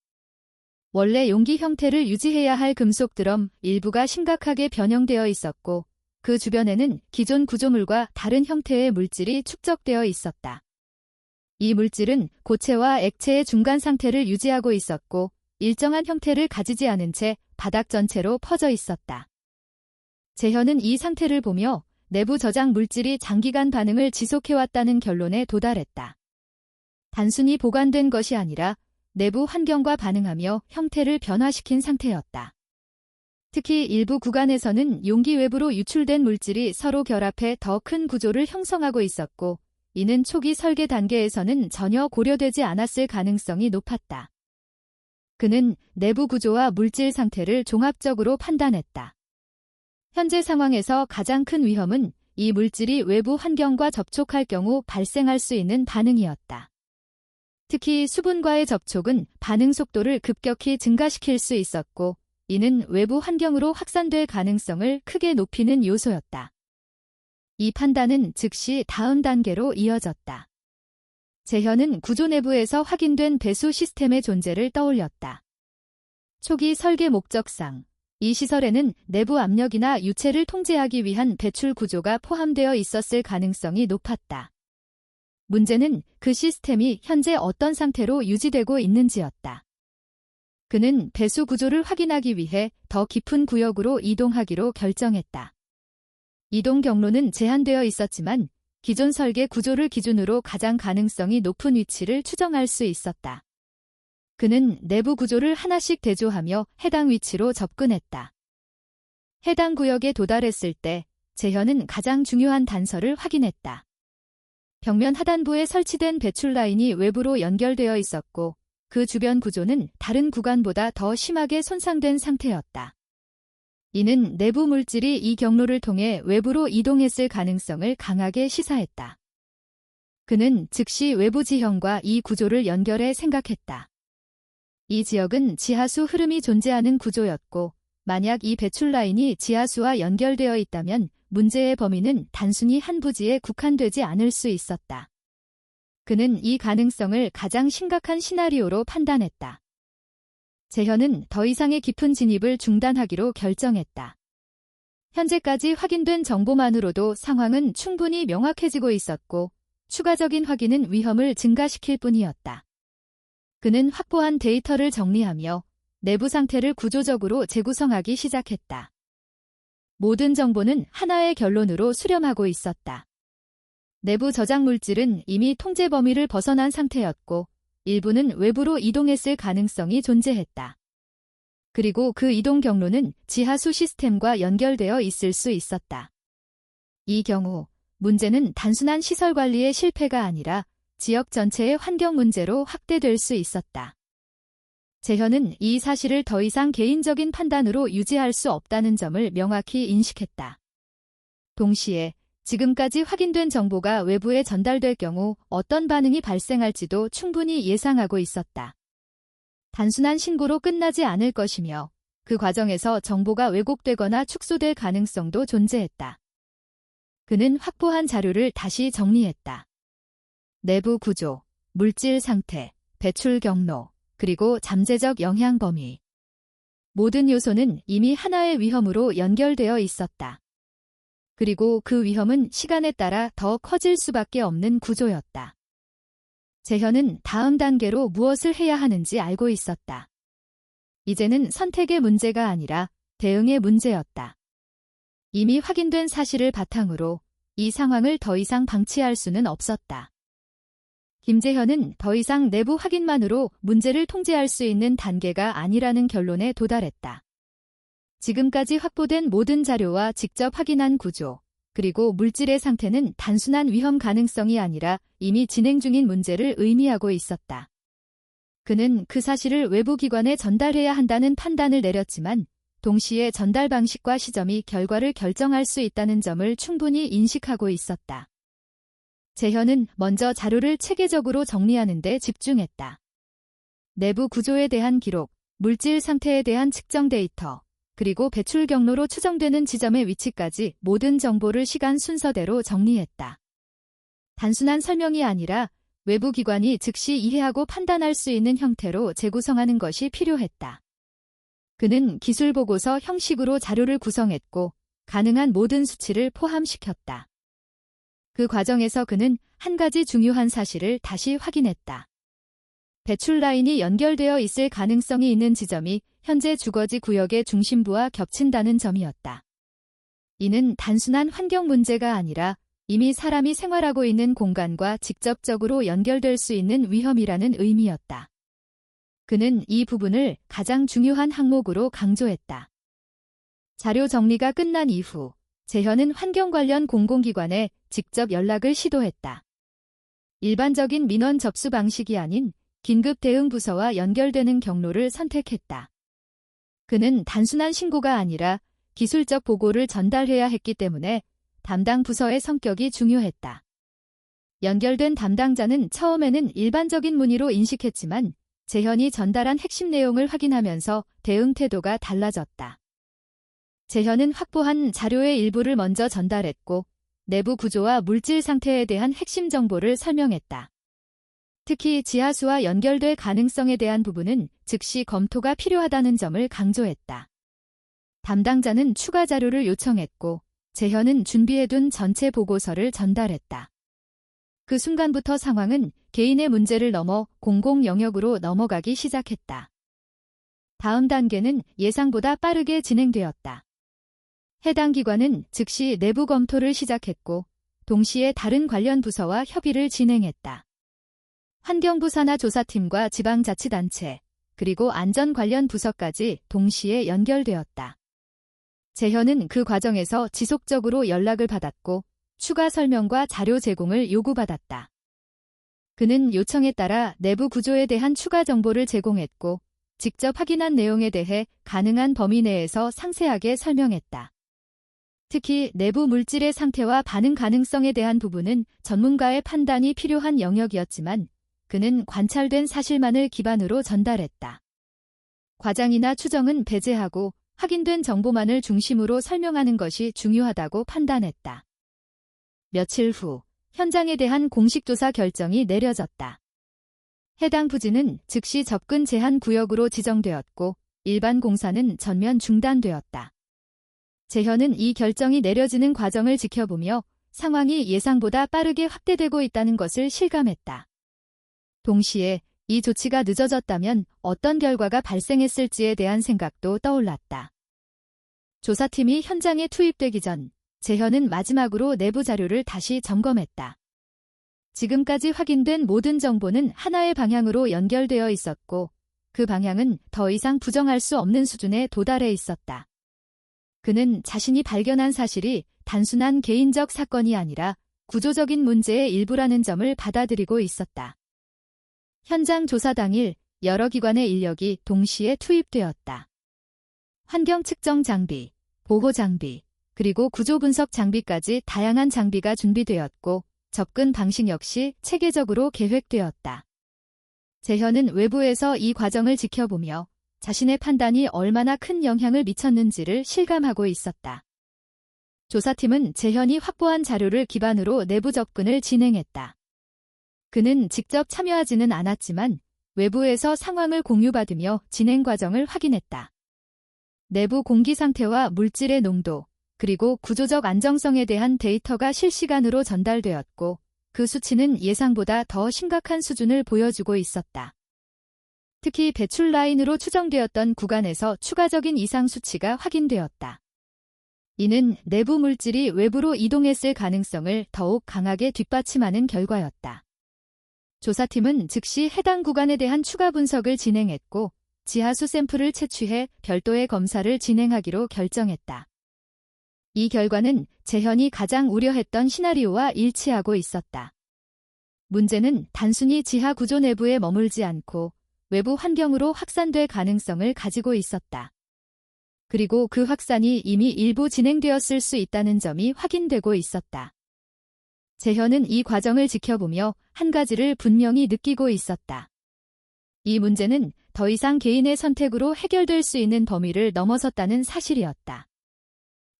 [SPEAKER 1] 원래 용기 형태를 유지해야 할 금속 드럼 일부가 심각하게 변형되어 있었고 그 주변에는 기존 구조물과 다른 형태의 물질이 축적되어 있었다. 이 물질은 고체와 액체의 중간 상태를 유지하고 있었고 일정한 형태를 가지지 않은 채 바닥 전체로 퍼져 있었다. 재현은 이 상태를 보며 내부 저장 물질이 장기간 반응을 지속해왔다는 결론에 도달했다. 단순히 보관된 것이 아니라 내부 환경과 반응하며 형태를 변화시킨 상태였다. 특히 일부 구간에서는 용기 외부로 유출된 물질이 서로 결합해 더 큰 구조를 형성하고 있었고 이는 초기 설계 단계에서는 전혀 고려되지 않았을 가능성이 높았다. 그는 내부 구조와 물질 상태를 종합적으로 판단했다. 현재 상황에서 가장 큰 위험은 이 물질이 외부 환경과 접촉할 경우 발생할 수 있는 반응이었다. 특히 수분과의 접촉은 반응 속도를 급격히 증가시킬 수 있었고 이는 외부 환경으로 확산될 가능성을 크게 높이는 요소였다. 이 판단은 즉시 다음 단계로 이어졌다. 재현은 구조 내부에서 확인된 배수 시스템의 존재를 떠올렸다. 초기 설계 목적상 이 시설에는 내부 압력이나 유체를 통제하기 위한 배출 구조가 포함되어 있었을 가능성이 높았다. 문제는 그 시스템이 현재 어떤 상태로 유지되고 있는지였다. 그는 배수 구조를 확인하기 위해 더 깊은 구역으로 이동하기로 결정했다. 이동 경로는 제한되어 있었지만 기존 설계 구조를 기준으로 가장 가능성이 높은 위치를 추정할 수 있었다. 그는 내부 구조를 하나씩 대조하며 해당 위치로 접근했다. 해당 구역에 도달했을 때 재현은 가장 중요한 단서를 확인했다. 벽면 하단부에 설치된 배출 라인이 외부로 연결되어 있었고 그 주변 구조는 다른 구간보다 더 심하게 손상된 상태였다. 이는 내부 물질이 이 경로를 통해 외부로 이동했을 가능성을 강하게 시사했다. 그는 즉시 외부 지형과 이 구조를 연결해 생각했다. 이 지역은 지하수 흐름이 존재하는 구조였고 만약 이 배출 라인이 지하수와 연결되어 있다면 문제의 범위는 단순히 한 부지에 국한되지 않을 수 있었다. 그는 이 가능성을 가장 심각한 시나리오로 판단했다. 재현은 더 이상의 깊은 진입을 중단하기로 결정했다. 현재까지 확인된 정보만으로도 상황은 충분히 명확해지고 있었고 추가적인 확인은 위험을 증가시킬 뿐이었다. 그는 확보한 데이터를 정리하며 내부 상태를 구조적으로 재구성하기 시작했다. 모든 정보는 하나의 결론으로 수렴하고 있었다. 내부 저장 물질은 이미 통제 범위를 벗어난 상태였고 일부는 외부로 이동했을 가능성이 존재했다. 그리고 그 이동 경로는 지하수 시스템과 연결되어 있을 수 있었다. 이 경우 문제는 단순한 시설 관리의 실패가 아니라 지역 전체의 환경 문제로 확대될 수 있었다. 재현은 이 사실을 더 이상 개인적인 판단으로 유지할 수 없다는 점을 명확히 인식했다. 동시에 지금까지 확인된 정보가 외부에 전달될 경우 어떤 반응이 발생할지도 충분히 예상하고 있었다. 단순한 신고로 끝나지 않을 것이며 그 과정에서 정보가 왜곡되거나 축소될 가능성도 존재했다. 그는 확보한 자료를 다시 정리했다. 내부 구조, 물질 상태, 배출 경로, 그리고 잠재적 영향 범위. 모든 요소는 이미 하나의 위험으로 연결되어 있었다. 그리고 그 위험은 시간에 따라 더 커질 수밖에 없는 구조였다. 재현은 다음 단계로 무엇을 해야 하는지 알고 있었다. 이제는 선택의 문제가 아니라 대응의 문제였다. 이미 확인된 사실을 바탕으로 이 상황을 더 이상 방치할 수는 없었다. 김재현은 더 이상 내부 확인만으로 문제를 통제할 수 있는 단계가 아니라는 결론에 도달했다. 지금까지 확보된 모든 자료와 직접 확인한 구조, 그리고 물질의 상태는 단순한 위험 가능성이 아니라 이미 진행 중인 문제를 의미하고 있었다. 그는 그 사실을 외부 기관에 전달해야 한다는 판단을 내렸지만 동시에 전달 방식과 시점이 결과를 결정할 수 있다는 점을 충분히 인식하고 있었다. 재현은 먼저 자료를 체계적으로 정리하는 데 집중했다. 내부 구조에 대한 기록, 물질 상태에 대한 측정 데이터, 그리고 배출 경로로 추정되는 지점의 위치까지 모든 정보를 시간 순서대로 정리했다. 단순한 설명이 아니라 외부 기관이 즉시 이해하고 판단할 수 있는 형태로 재구성하는 것이 필요했다. 그는 기술 보고서 형식으로 자료를 구성했고 가능한 모든 수치를 포함시켰다. 그 과정에서 그는 한 가지 중요한 사실을 다시 확인했다. 배출 라인이 연결되어 있을 가능성이 있는 지점이 현재 주거지 구역의 중심부와 겹친다는 점이었다. 이는 단순한 환경 문제가 아니라 이미 사람이 생활하고 있는 공간과 직접적으로 연결될 수 있는 위험이라는 의미였다. 그는 이 부분을 가장 중요한 항목으로 강조했다. 자료 정리가 끝난 이후 재현은 환경 관련 공공기관에 직접 연락을 시도했다. 일반적인 민원 접수 방식이 아닌 긴급 대응 부서와 연결되는 경로를 선택했다. 그는 단순한 신고가 아니라 기술적 보고를 전달해야 했기 때문에 담당 부서의 성격이 중요했다. 연결된 담당자는 처음에는 일반적인 문의로 인식했지만 재현이 전달한 핵심 내용을 확인하면서 대응 태도가 달라졌다. 재현은 확보한 자료의 일부를 먼저 전달했고 내부 구조와 물질 상태에 대한 핵심 정보를 설명했다. 특히 지하수와 연결될 가능성에 대한 부분은 즉시 검토가 필요하다는 점을 강조했다. 담당자는 추가 자료를 요청했고 재현은 준비해둔 전체 보고서를 전달했다. 그 순간부터 상황은 개인의 문제를 넘어 공공 영역으로 넘어가기 시작했다. 다음 단계는 예상보다 빠르게 진행되었다. 해당 기관은 즉시 내부 검토를 시작했고 동시에 다른 관련 부서와 협의를 진행했다. 환경부 산하조사팀과 지방자치단체, 그리고 안전 관련 부서까지 동시에 연결되었다. 재현은 그 과정에서 지속적으로 연락을 받았고 추가 설명과 자료 제공을 요구받았다. 그는 요청에 따라 내부 구조에 대한 추가 정보를 제공했고 직접 확인한 내용에 대해 가능한 범위 내에서 상세하게 설명했다. 특히 내부 물질의 상태와 반응 가능성에 대한 부분은 전문가의 판단이 필요한 영역이었지만 그는 관찰된 사실만을 기반으로 전달했다. 과장이나 추정은 배제하고 확인된 정보만을 중심으로 설명하는 것이 중요하다고 판단했다. 며칠 후 현장에 대한 공식 조사 결정이 내려졌다. 해당 부지는 즉시 접근 제한 구역으로 지정되었고 일반 공사는 전면 중단되었다. 재현은 이 결정이 내려지는 과정을 지켜보며 상황이 예상보다 빠르게 확대되고 있다는 것을 실감했다. 동시에 이 조치가 늦어졌다면 어떤 결과가 발생했을지에 대한 생각도 떠올랐다. 조사팀이 현장에 투입되기 전 재현은 마지막으로 내부 자료를 다시 점검했다. 지금까지 확인된 모든 정보는 하나의 방향으로 연결되어 있었고 그 방향은 더 이상 부정할 수 없는 수준에 도달해 있었다. 그는 자신이 발견한 사실이 단순한 개인적 사건이 아니라 구조적인 문제의 일부라는 점을 받아들이고 있었다. 현장 조사 당일 여러 기관의 인력이 동시에 투입되었다. 환경 측정 장비, 보호 장비, 그리고 구조 분석 장비까지 다양한 장비가 준비되었고 접근 방식 역시 체계적으로 계획되었다. 재현은 외부에서 이 과정을 지켜보며 자신의 판단이 얼마나 큰 영향을 미쳤는지를 실감하고 있었다. 조사팀은 재현이 확보한 자료를 기반으로 내부 접근을 진행했다. 그는 직접 참여하지는 않았지만 외부에서 상황을 공유받으며 진행 과정을 확인했다. 내부 공기 상태와 물질의 농도, 그리고 구조적 안정성에 대한 데이터가 실시간으로 전달되었고 그 수치는 예상보다 더 심각한 수준을 보여주고 있었다. 특히 배출 라인으로 추정되었던 구간에서 추가적인 이상 수치가 확인되었다. 이는 내부 물질이 외부로 이동했을 가능성을 더욱 강하게 뒷받침하는 결과였다. 조사팀은 즉시 해당 구간에 대한 추가 분석을 진행했고 지하수 샘플을 채취해 별도의 검사를 진행하기로 결정했다. 이 결과는 재현이 가장 우려했던 시나리오와 일치하고 있었다. 문제는 단순히 지하 구조 내부에 머물지 않고 외부 환경으로 확산될 가능성을 가지고 있었다. 그리고 그 확산이 이미 일부 진행되었을 수 있다는 점이 확인되고 있었다. 재현은 이 과정을 지켜보며 한 가지를 분명히 느끼고 있었다. 이 문제는 더 이상 개인의 선택으로 해결될 수 있는 범위를 넘어섰다는 사실이었다.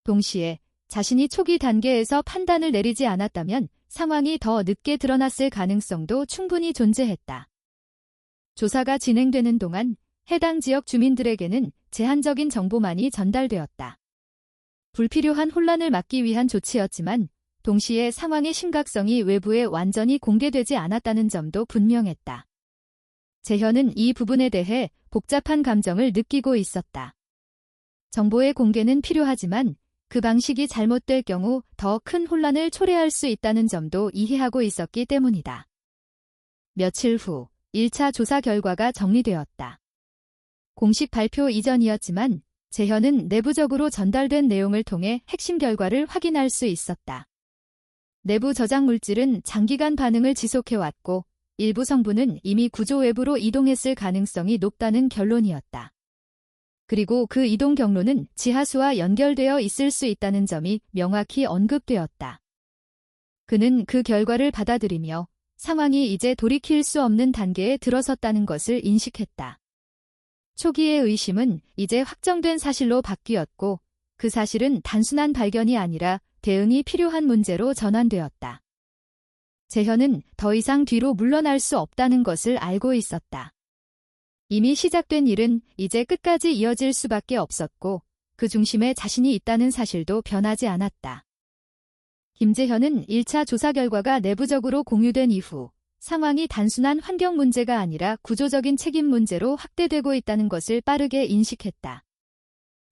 [SPEAKER 1] 동시에 자신이 초기 단계에서 판단을 내리지 않았다면 상황이 더 늦게 드러났을 가능성도 충분히 존재했다. 조사가 진행되는 동안 해당 지역 주민들에게는 제한적인 정보만이 전달되었다. 불필요한 혼란을 막기 위한 조치였지만 동시에 상황의 심각성이 외부에 완전히 공개되지 않았다는 점도 분명했다. 재현은 이 부분에 대해 복잡한 감정을 느끼고 있었다. 정보의 공개는 필요하지만 그 방식이 잘못될 경우 더 큰 혼란을 초래할 수 있다는 점도 이해하고 있었기 때문이다. 며칠 후 1차 조사 결과가 정리되었다. 공식 발표 이전이었지만 재현은 내부적으로 전달된 내용을 통해 핵심 결과를 확인할 수 있었다. 내부 저장 물질은 장기간 반응을 지속해왔고 일부 성분은 이미 구조 외부로 이동했을 가능성이 높다는 결론이었다. 그리고 그 이동 경로는 지하수와 연결되어 있을 수 있다는 점이 명확히 언급되었다. 그는 그 결과를 받아들이며 상황이 이제 돌이킬 수 없는 단계에 들어섰다는 것을 인식했다. 초기의 의심은 이제 확정된 사실로 바뀌었고 그 사실은 단순한 발견이 아니라 대응이 필요한 문제로 전환되었다. 재현은 더 이상 뒤로 물러날 수 없다는 것을 알고 있었다. 이미 시작된 일은 이제 끝까지 이어질 수밖에 없었고 그 중심에 자신이 있다는 사실도 변하지 않았다. 김재현은 1차 조사 결과가 내부적으로 공유된 이후 상황이 단순한 환경 문제가 아니라 구조적인 책임 문제로 확대되고 있다는 것을 빠르게 인식했다.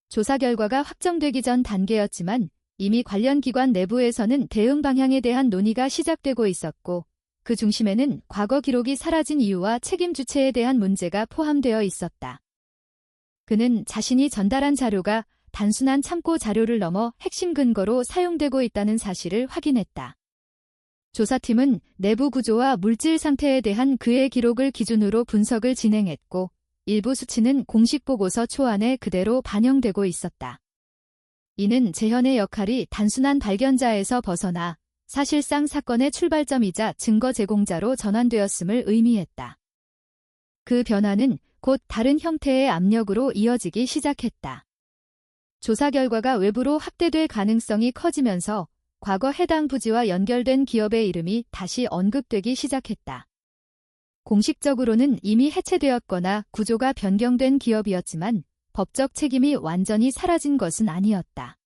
[SPEAKER 1] 조사 결과가 확정되기 전 단계였지만 이미 관련 기관 내부에서는 대응 방향에 대한 논의가 시작되고 있었고 그 중심에는 과거 기록이 사라진 이유와 책임 주체에 대한 문제가 포함되어 있었다. 그는 자신이 전달한 자료가 단순한 참고 자료를 넘어 핵심 근거로 사용되고 있다는 사실을 확인했다. 조사팀은 내부 구조와 물질 상태에 대한 그의 기록을 기준으로 분석을 진행했고 일부 수치는 공식 보고서 초안에 그대로 반영되고 있었다. 이는 재현의 역할이 단순한 발견자에서 벗어나 사실상 사건의 출발점이자 증거 제공자로 전환되었음을 의미했다. 그 변화는 곧 다른 형태의 압력으로 이어지기 시작했다. 조사 결과가 외부로 확대될 가능성이 커지면서 과거 해당 부지와 연결된 기업의 이름이 다시 언급되기 시작했다. 공식적으로는 이미 해체되었거나 구조가 변경된 기업이었지만 법적 책임이 완전히 사라진 것은 아니었다.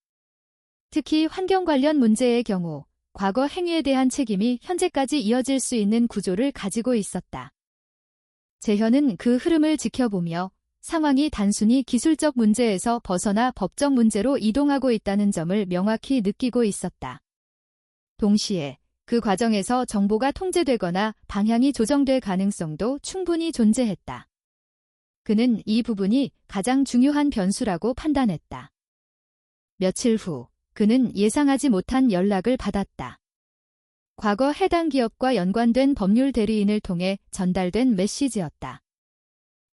[SPEAKER 1] 특히 환경 관련 문제의 경우 과거 행위에 대한 책임이 현재까지 이어질 수 있는 구조를 가지고 있었다. 재현은 그 흐름을 지켜보며 상황이 단순히 기술적 문제에서 벗어나 법적 문제로 이동하고 있다는 점을 명확히 느끼고 있었다. 동시에 그 과정에서 정보가 통제되거나 방향이 조정될 가능성도 충분히 존재했다. 그는 이 부분이 가장 중요한 변수라고 판단했다. 며칠 후, 그는 예상하지 못한 연락을 받았다. 과거 해당 기업과 연관된 법률 대리인을 통해 전달된 메시지였다.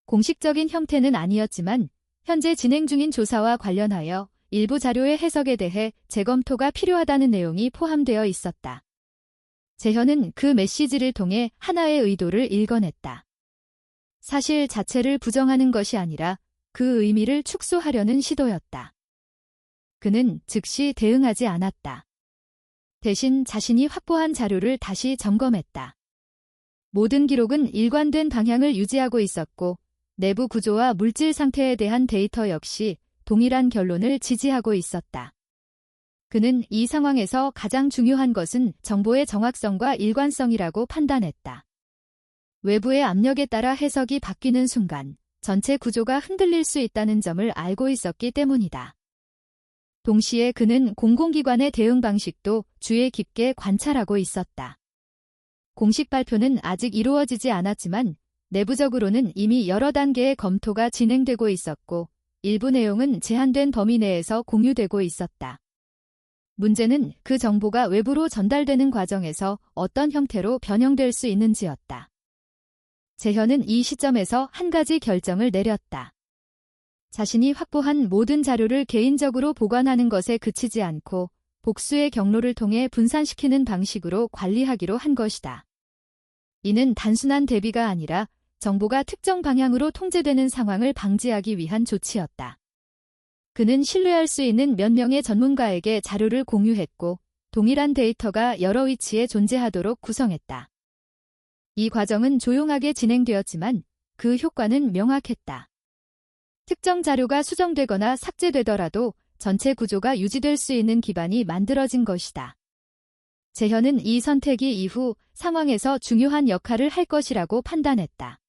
[SPEAKER 1] 공식적인 형태는 아니었지만 현재 진행 중인 조사와 관련하여 일부 자료의 해석에 대해 재검토가 필요하다는 내용이 포함되어 있었다. 재현은 그 메시지를 통해 하나의 의도를 읽어냈다. 사실 자체를 부정하는 것이 아니라 그 의미를 축소하려는 시도였다. 그는 즉시 대응하지 않았다. 대신 자신이 확보한 자료를 다시 점검했다. 모든 기록은 일관된 방향을 유지하고 있었고 내부 구조와 물질 상태에 대한 데이터 역시 동일한 결론을 지지하고 있었다. 그는 이 상황에서 가장 중요한 것은 정보의 정확성과 일관성이라고 판단했다. 외부의 압력에 따라 해석이 바뀌는 순간 전체 구조가 흔들릴 수 있다는 점을 알고 있었기 때문이다. 동시에 그는 공공기관의 대응 방식도 주의 깊게 관찰하고 있었다. 공식 발표는 아직 이루어지지 않았지만 내부적으로는 이미 여러 단계의 검토가 진행되고 있었고 일부 내용은 제한된 범위 내에서 공유되고 있었다. 문제는 그 정보가 외부로 전달되는 과정에서 어떤 형태로 변형될 수 있는지였다. 재현은 이 시점에서 한 가지 결정을 내렸다. 자신이 확보한 모든 자료를 개인적으로 보관하는 것에 그치지 않고 복수의 경로를 통해 분산시키는 방식으로 관리하기로 한 것이다. 이는 단순한 대비가 아니라 정보가 특정 방향으로 통제되는 상황을 방지하기 위한 조치였다. 그는 신뢰할 수 있는 몇 명의 전문가에게 자료를 공유했고 동일한 데이터가 여러 위치에 존재하도록 구성했다. 이 과정은 조용하게 진행되었지만 그 효과는 명확했다. 특정 자료가 수정되거나 삭제되더라도 전체 구조가 유지될 수 있는 기반이 만들어진 것이다. 재현은 이 선택이 이후 상황에서 중요한 역할을 할 것이라고 판단했다.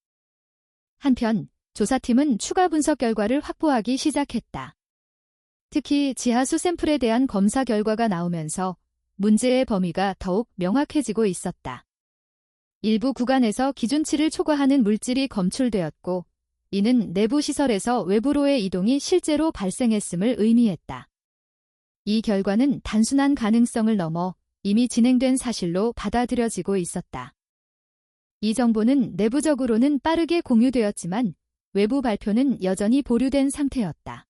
[SPEAKER 1] 한편 조사팀은 추가 분석 결과를 확보하기 시작했다. 특히 지하수 샘플에 대한 검사 결과가 나오면서 문제의 범위가 더욱 명확해지고 있었다. 일부 구간에서 기준치를 초과하는 물질이 검출되었고 이는 내부 시설에서 외부로의 이동이 실제로 발생했음을 의미했다. 이 결과는 단순한 가능성을 넘어 이미 진행된 사실로 받아들여지고 있었다. 이 정보는 내부적으로는 빠르게 공유되었지만 외부 발표는 여전히 보류된 상태였다.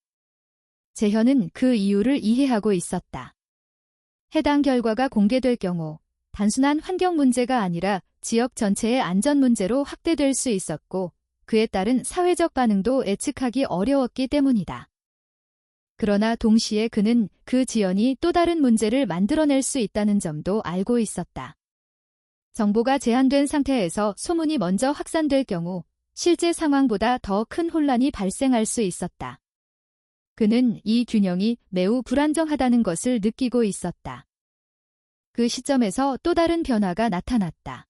[SPEAKER 1] 재현은 그 이유를 이해하고 있었다. 해당 결과가 공개될 경우 단순한 환경 문제가 아니라 지역 전체의 안전 문제로 확대될 수 있었고 그에 따른 사회적 반응도 예측하기 어려웠기 때문이다. 그러나 동시에 그는 그 지연이 또 다른 문제를 만들어낼 수 있다는 점도 알고 있었다. 정보가 제한된 상태에서 소문이 먼저 확산될 경우 실제 상황보다 더 큰 혼란이 발생할 수 있었다. 그는 이 균형이 매우 불안정하다는 것을 느끼고 있었다. 그 시점에서 또 다른 변화가 나타났다.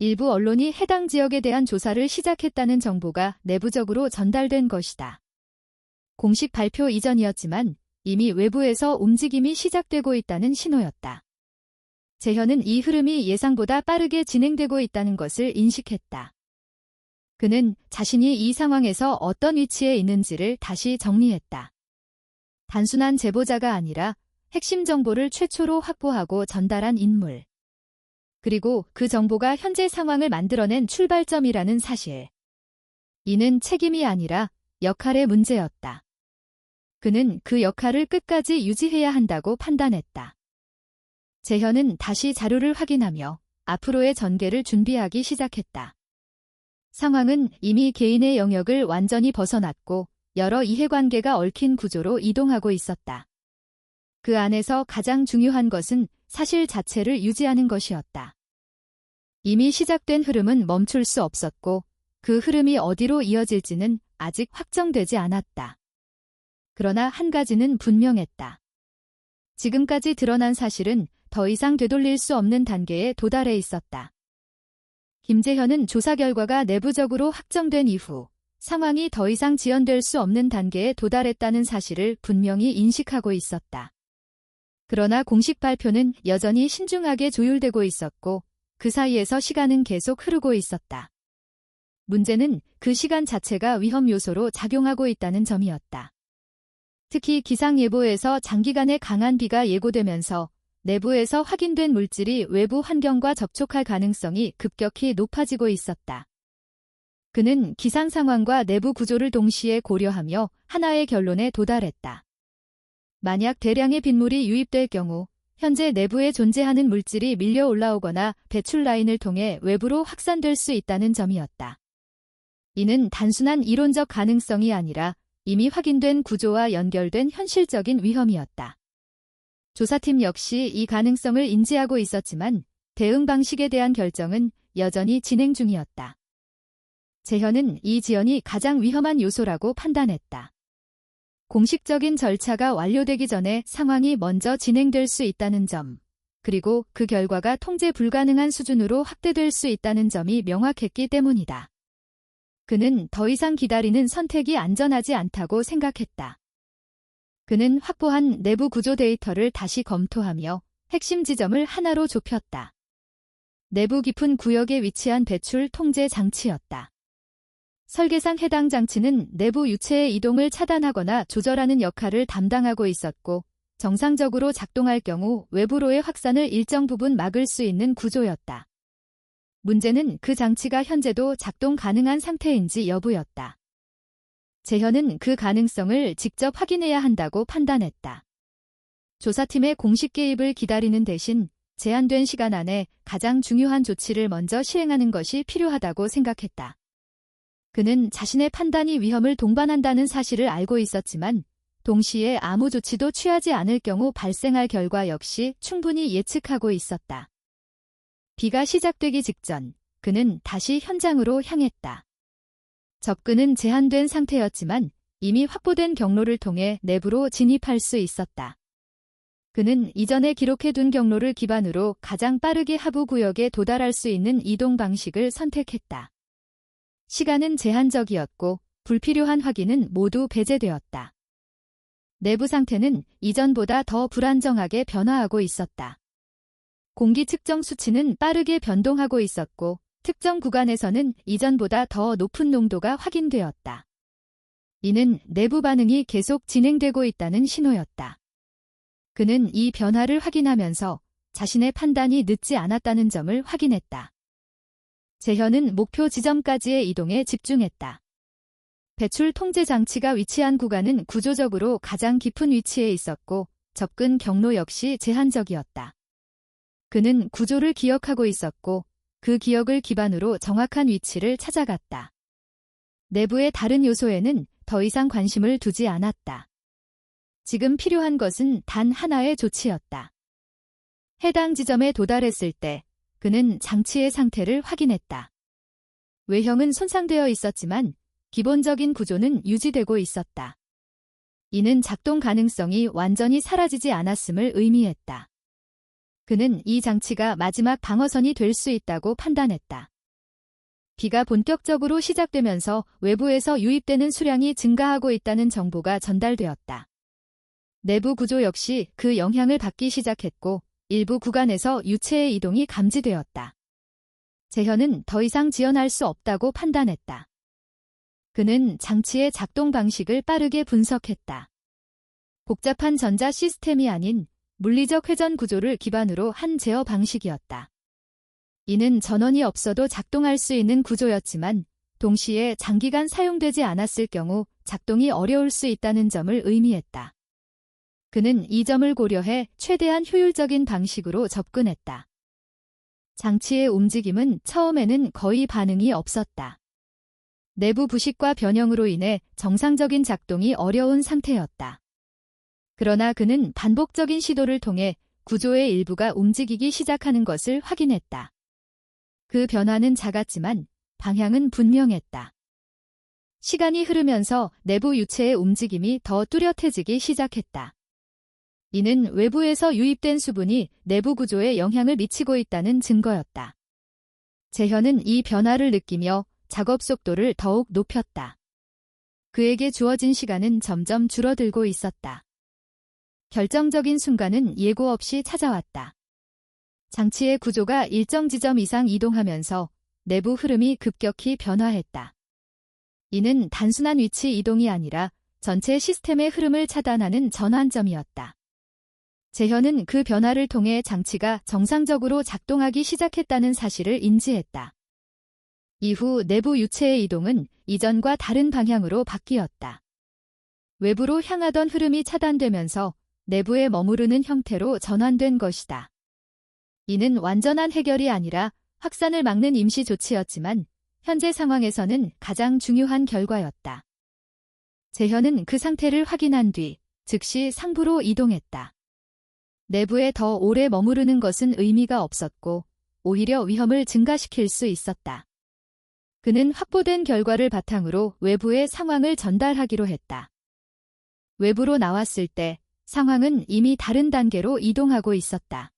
[SPEAKER 1] 일부 언론이 해당 지역에 대한 조사를 시작했다는 정보가 내부적으로 전달된 것이다. 공식 발표 이전이었지만 이미 외부에서 움직임이 시작되고 있다는 신호였다. 재현은 이 흐름이 예상보다 빠르게 진행되고 있다는 것을 인식했다. 그는 자신이 이 상황에서 어떤 위치에 있는지를 다시 정리했다. 단순한 제보자가 아니라 핵심 정보를 최초로 확보하고 전달한 인물. 그리고 그 정보가 현재 상황을 만들어낸 출발점이라는 사실. 이는 책임이 아니라 역할의 문제였다. 그는 그 역할을 끝까지 유지해야 한다고 판단했다. 재현은 다시 자료를 확인하며 앞으로의 전개를 준비하기 시작했다. 상황은 이미 개인의 영역을 완전히 벗어났고 여러 이해관계가 얽힌 구조로 이동하고 있었다. 그 안에서 가장 중요한 것은 사실 자체를 유지하는 것이었다. 이미 시작된 흐름은 멈출 수 없었고 그 흐름이 어디로 이어질지는 아직 확정되지 않았다. 그러나 한 가지는 분명했다. 지금까지 드러난 사실은 더 이상 되돌릴 수 없는 단계에 도달해 있었다. 김재현은 조사 결과가 내부적으로 확정된 이후 상황이 더 이상 지연될 수 없는 단계에 도달했다는 사실을 분명히 인식하고 있었다. 그러나 공식 발표는 여전히 신중하게 조율되고 있었고 그 사이에서 시간은 계속 흐르고 있었다. 문제는 그 시간 자체가 위험 요소로 작용하고 있다는 점이었다. 특히 기상예보에서 장기간의 강한 비가 예고되면서 내부에서 확인된 물질이 외부 환경과 접촉할 가능성이 급격히 높아지고 있었다. 그는 기상 상황과 내부 구조를 동시에 고려하며 하나의 결론에 도달했다. 만약 대량의 빗물이 유입될 경우 현재 내부에 존재하는 물질이 밀려 올라오거나 배출 라인을 통해 외부로 확산될 수 있다는 점이었다. 이는 단순한 이론적 가능성이 아니라 이미 확인된 구조와 연결된 현실적인 위험이었다. 조사팀 역시 이 가능성을 인지하고 있었지만 대응 방식에 대한 결정은 여전히 진행 중이었다. 재현은 이 지연이 가장 위험한 요소라고 판단했다. 공식적인 절차가 완료되기 전에 상황이 먼저 진행될 수 있다는 점, 그리고 그 결과가 통제 불가능한 수준으로 확대될 수 있다는 점이 명확했기 때문이다. 그는 더 이상 기다리는 선택이 안전하지 않다고 생각했다. 그는 확보한 내부 구조 데이터를 다시 검토하며 핵심 지점을 하나로 좁혔다. 내부 깊은 구역에 위치한 배출 통제 장치였다. 설계상 해당 장치는 내부 유체의 이동을 차단하거나 조절하는 역할을 담당하고 있었고 정상적으로 작동할 경우 외부로의 확산을 일정 부분 막을 수 있는 구조였다. 문제는 그 장치가 현재도 작동 가능한 상태인지 여부였다. 재현은 그 가능성을 직접 확인해야 한다고 판단했다. 조사팀의 공식 개입을 기다리는 대신 제한된 시간 안에 가장 중요한 조치를 먼저 시행하는 것이 필요하다고 생각했다. 그는 자신의 판단이 위험을 동반한다는 사실을 알고 있었지만 동시에 아무 조치도 취하지 않을 경우 발생할 결과 역시 충분히 예측하고 있었다. 비가 시작되기 직전 그는 다시 현장으로 향했다. 접근은 제한된 상태였지만 이미 확보된 경로를 통해 내부로 진입할 수 있었다. 그는 이전에 기록해둔 경로를 기반으로 가장 빠르게 하부 구역에 도달할 수 있는 이동 방식을 선택했다. 시간은 제한적이었고 불필요한 확인은 모두 배제되었다. 내부 상태는 이전보다 더 불안정하게 변화하고 있었다. 공기 측정 수치는 빠르게 변동하고 있었고 특정 구간에서는 이전보다 더 높은 농도가 확인되었다. 이는 내부 반응이 계속 진행되고 있다는 신호였다. 그는 이 변화를 확인하면서 자신의 판단이 늦지 않았다는 점을 확인했다. 재현은 목표 지점까지의 이동에 집중했다. 배출 통제 장치가 위치한 구간은 구조적으로 가장 깊은 위치에 있었고 접근 경로 역시 제한적이었다. 그는 구조를 기억하고 있었고 그 기억을 기반으로 정확한 위치를 찾아갔다. 내부의 다른 요소에는 더 이상 관심을 두지 않았다. 지금 필요한 것은 단 하나의 조치였다. 해당 지점에 도달했을 때 그는 장치의 상태를 확인했다. 외형은 손상되어 있었지만 기본적인 구조는 유지되고 있었다. 이는 작동 가능성이 완전히 사라지지 않았음을 의미했다. 그는 이 장치가 마지막 방어선이 될 수 있다고 판단했다. 비가 본격적으로 시작되면서 외부에서 유입되는 수량이 증가하고 있다는 정보가 전달되었다. 내부 구조 역시 그 영향을 받기 시작했고 일부 구간에서 유체의 이동이 감지되었다. 재현은 더 이상 지연할 수 없다고 판단했다. 그는 장치의 작동 방식을 빠르게 분석했다. 복잡한 전자 시스템이 아닌 물리적 회전 구조를 기반으로 한 제어 방식이었다. 이는 전원이 없어도 작동할 수 있는 구조였지만 동시에 장기간 사용되지 않았을 경우 작동이 어려울 수 있다는 점을 의미했다. 그는 이 점을 고려해 최대한 효율적인 방식으로 접근했다. 장치의 움직임은 처음에는 거의 반응이 없었다. 내부 부식과 변형으로 인해 정상적인 작동이 어려운 상태였다. 그러나 그는 반복적인 시도를 통해 구조의 일부가 움직이기 시작하는 것을 확인했다. 그 변화는 작았지만 방향은 분명했다. 시간이 흐르면서 내부 유체의 움직임이 더 뚜렷해지기 시작했다. 이는 외부에서 유입된 수분이 내부 구조에 영향을 미치고 있다는 증거였다. 재현은 이 변화를 느끼며 작업 속도를 더욱 높였다. 그에게 주어진 시간은 점점 줄어들고 있었다. 결정적인 순간은 예고 없이 찾아왔다. 장치의 구조가 일정 지점 이상 이동하면서 내부 흐름이 급격히 변화했다. 이는 단순한 위치 이동이 아니라 전체 시스템의 흐름을 차단하는 전환점이었다. 재현은 그 변화를 통해 장치가 정상적으로 작동하기 시작했다는 사실을 인지했다. 이후 내부 유체의 이동은 이전과 다른 방향으로 바뀌었다. 외부로 향하던 흐름이 차단되면서 내부에 머무르는 형태로 전환된 것이다. 이는 완전한 해결이 아니라 확산을 막는 임시 조치였지만 현재 상황에서는 가장 중요한 결과였다. 재현은 그 상태를 확인한 뒤 즉시 상부로 이동했다. 내부에 더 오래 머무르는 것은 의미가 없었고 오히려 위험을 증가시킬 수 있었다. 그는 확보된 결과를 바탕으로 외부의 상황을 전달하기로 했다. 외부로 나왔을 때 상황은 이미 다른 단계로 이동하고 있었다.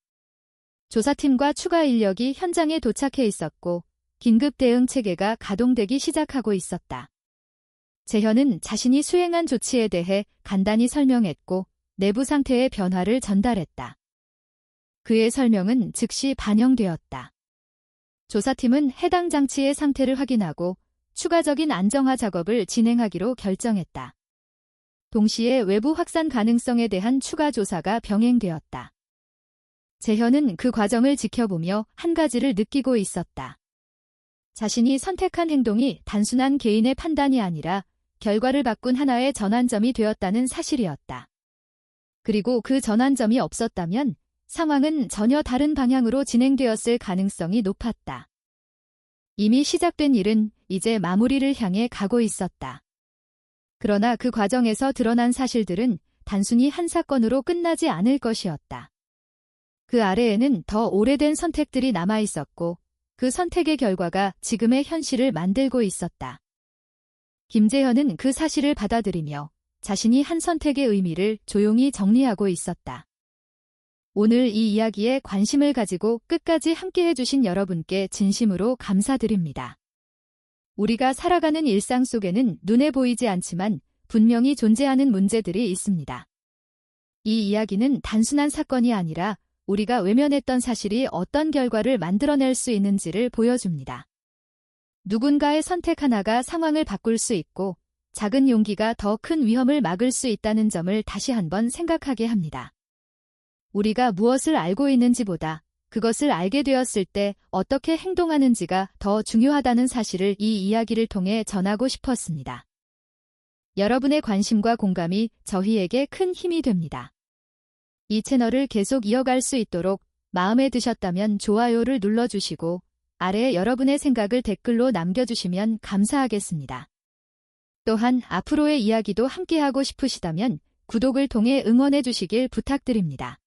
[SPEAKER 1] 조사팀과 추가 인력이 현장에 도착해 있었고 긴급 대응 체계가 가동되기 시작하고 있었다. 재현은 자신이 수행한 조치에 대해 간단히 설명했고 내부 상태의 변화를 전달했다. 그의 설명은 즉시 반영되었다. 조사팀은 해당 장치의 상태를 확인하고 추가적인 안정화 작업을 진행하기로 결정했다. 동시에 외부 확산 가능성에 대한 추가 조사가 병행되었다. 재현은 그 과정을 지켜보며 한 가지를 느끼고 있었다. 자신이 선택한 행동이 단순한 개인의 판단이 아니라 결과를 바꾼 하나의 전환점이 되었다는 사실이었다. 그리고 그 전환점이 없었다면 상황은 전혀 다른 방향으로 진행되었을 가능성이 높았다. 이미 시작된 일은 이제 마무리를 향해 가고 있었다. 그러나 그 과정에서 드러난 사실들은 단순히 한 사건으로 끝나지 않을 것이었다. 그 아래에는 더 오래된 선택들이 남아 있었고 그 선택의 결과가 지금의 현실을 만들고 있었다. 김재현은 그 사실을 받아들이며 자신이 한 선택의 의미를 조용히 정리하고 있었다. 오늘 이 이야기에 관심을 가지고 끝까지 함께해 주신 여러분께 진심으로 감사드립니다. 우리가 살아가는 일상 속에는 눈에 보이지 않지만 분명히 존재하는 문제들이 있습니다. 이 이야기는 단순한 사건이 아니라 우리가 외면했던 사실이 어떤 결과를 만들어낼 수 있는지를 보여줍니다. 누군가의 선택 하나가 상황을 바꿀 수 있고 작은 용기가 더 큰 위험을 막을 수 있다는 점을 다시 한번 생각하게 합니다. 우리가 무엇을 알고 있는지보다 그것을 알게 되었을 때 어떻게 행동하는지가 더 중요하다는 사실을 이 이야기를 통해 전하고 싶었습니다. 여러분의 관심과 공감이 저희에게 큰 힘이 됩니다. 이 채널을 계속 이어갈 수 있도록 마음에 드셨다면 좋아요를 눌러주시고 아래에 여러분의 생각을 댓글로 남겨주시면 감사하겠습니다. 또한 앞으로의 이야기도 함께하고 싶으시다면 구독을 통해 응원해 주시길 부탁드립니다.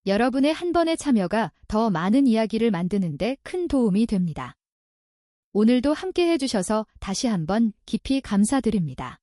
[SPEAKER 1] 여러분의 한 번의 참여가 더 많은 이야기를 만드는 데 큰 도움이 됩니다. 오늘도 함께해 주셔서 다시 한번 깊이 감사드립니다.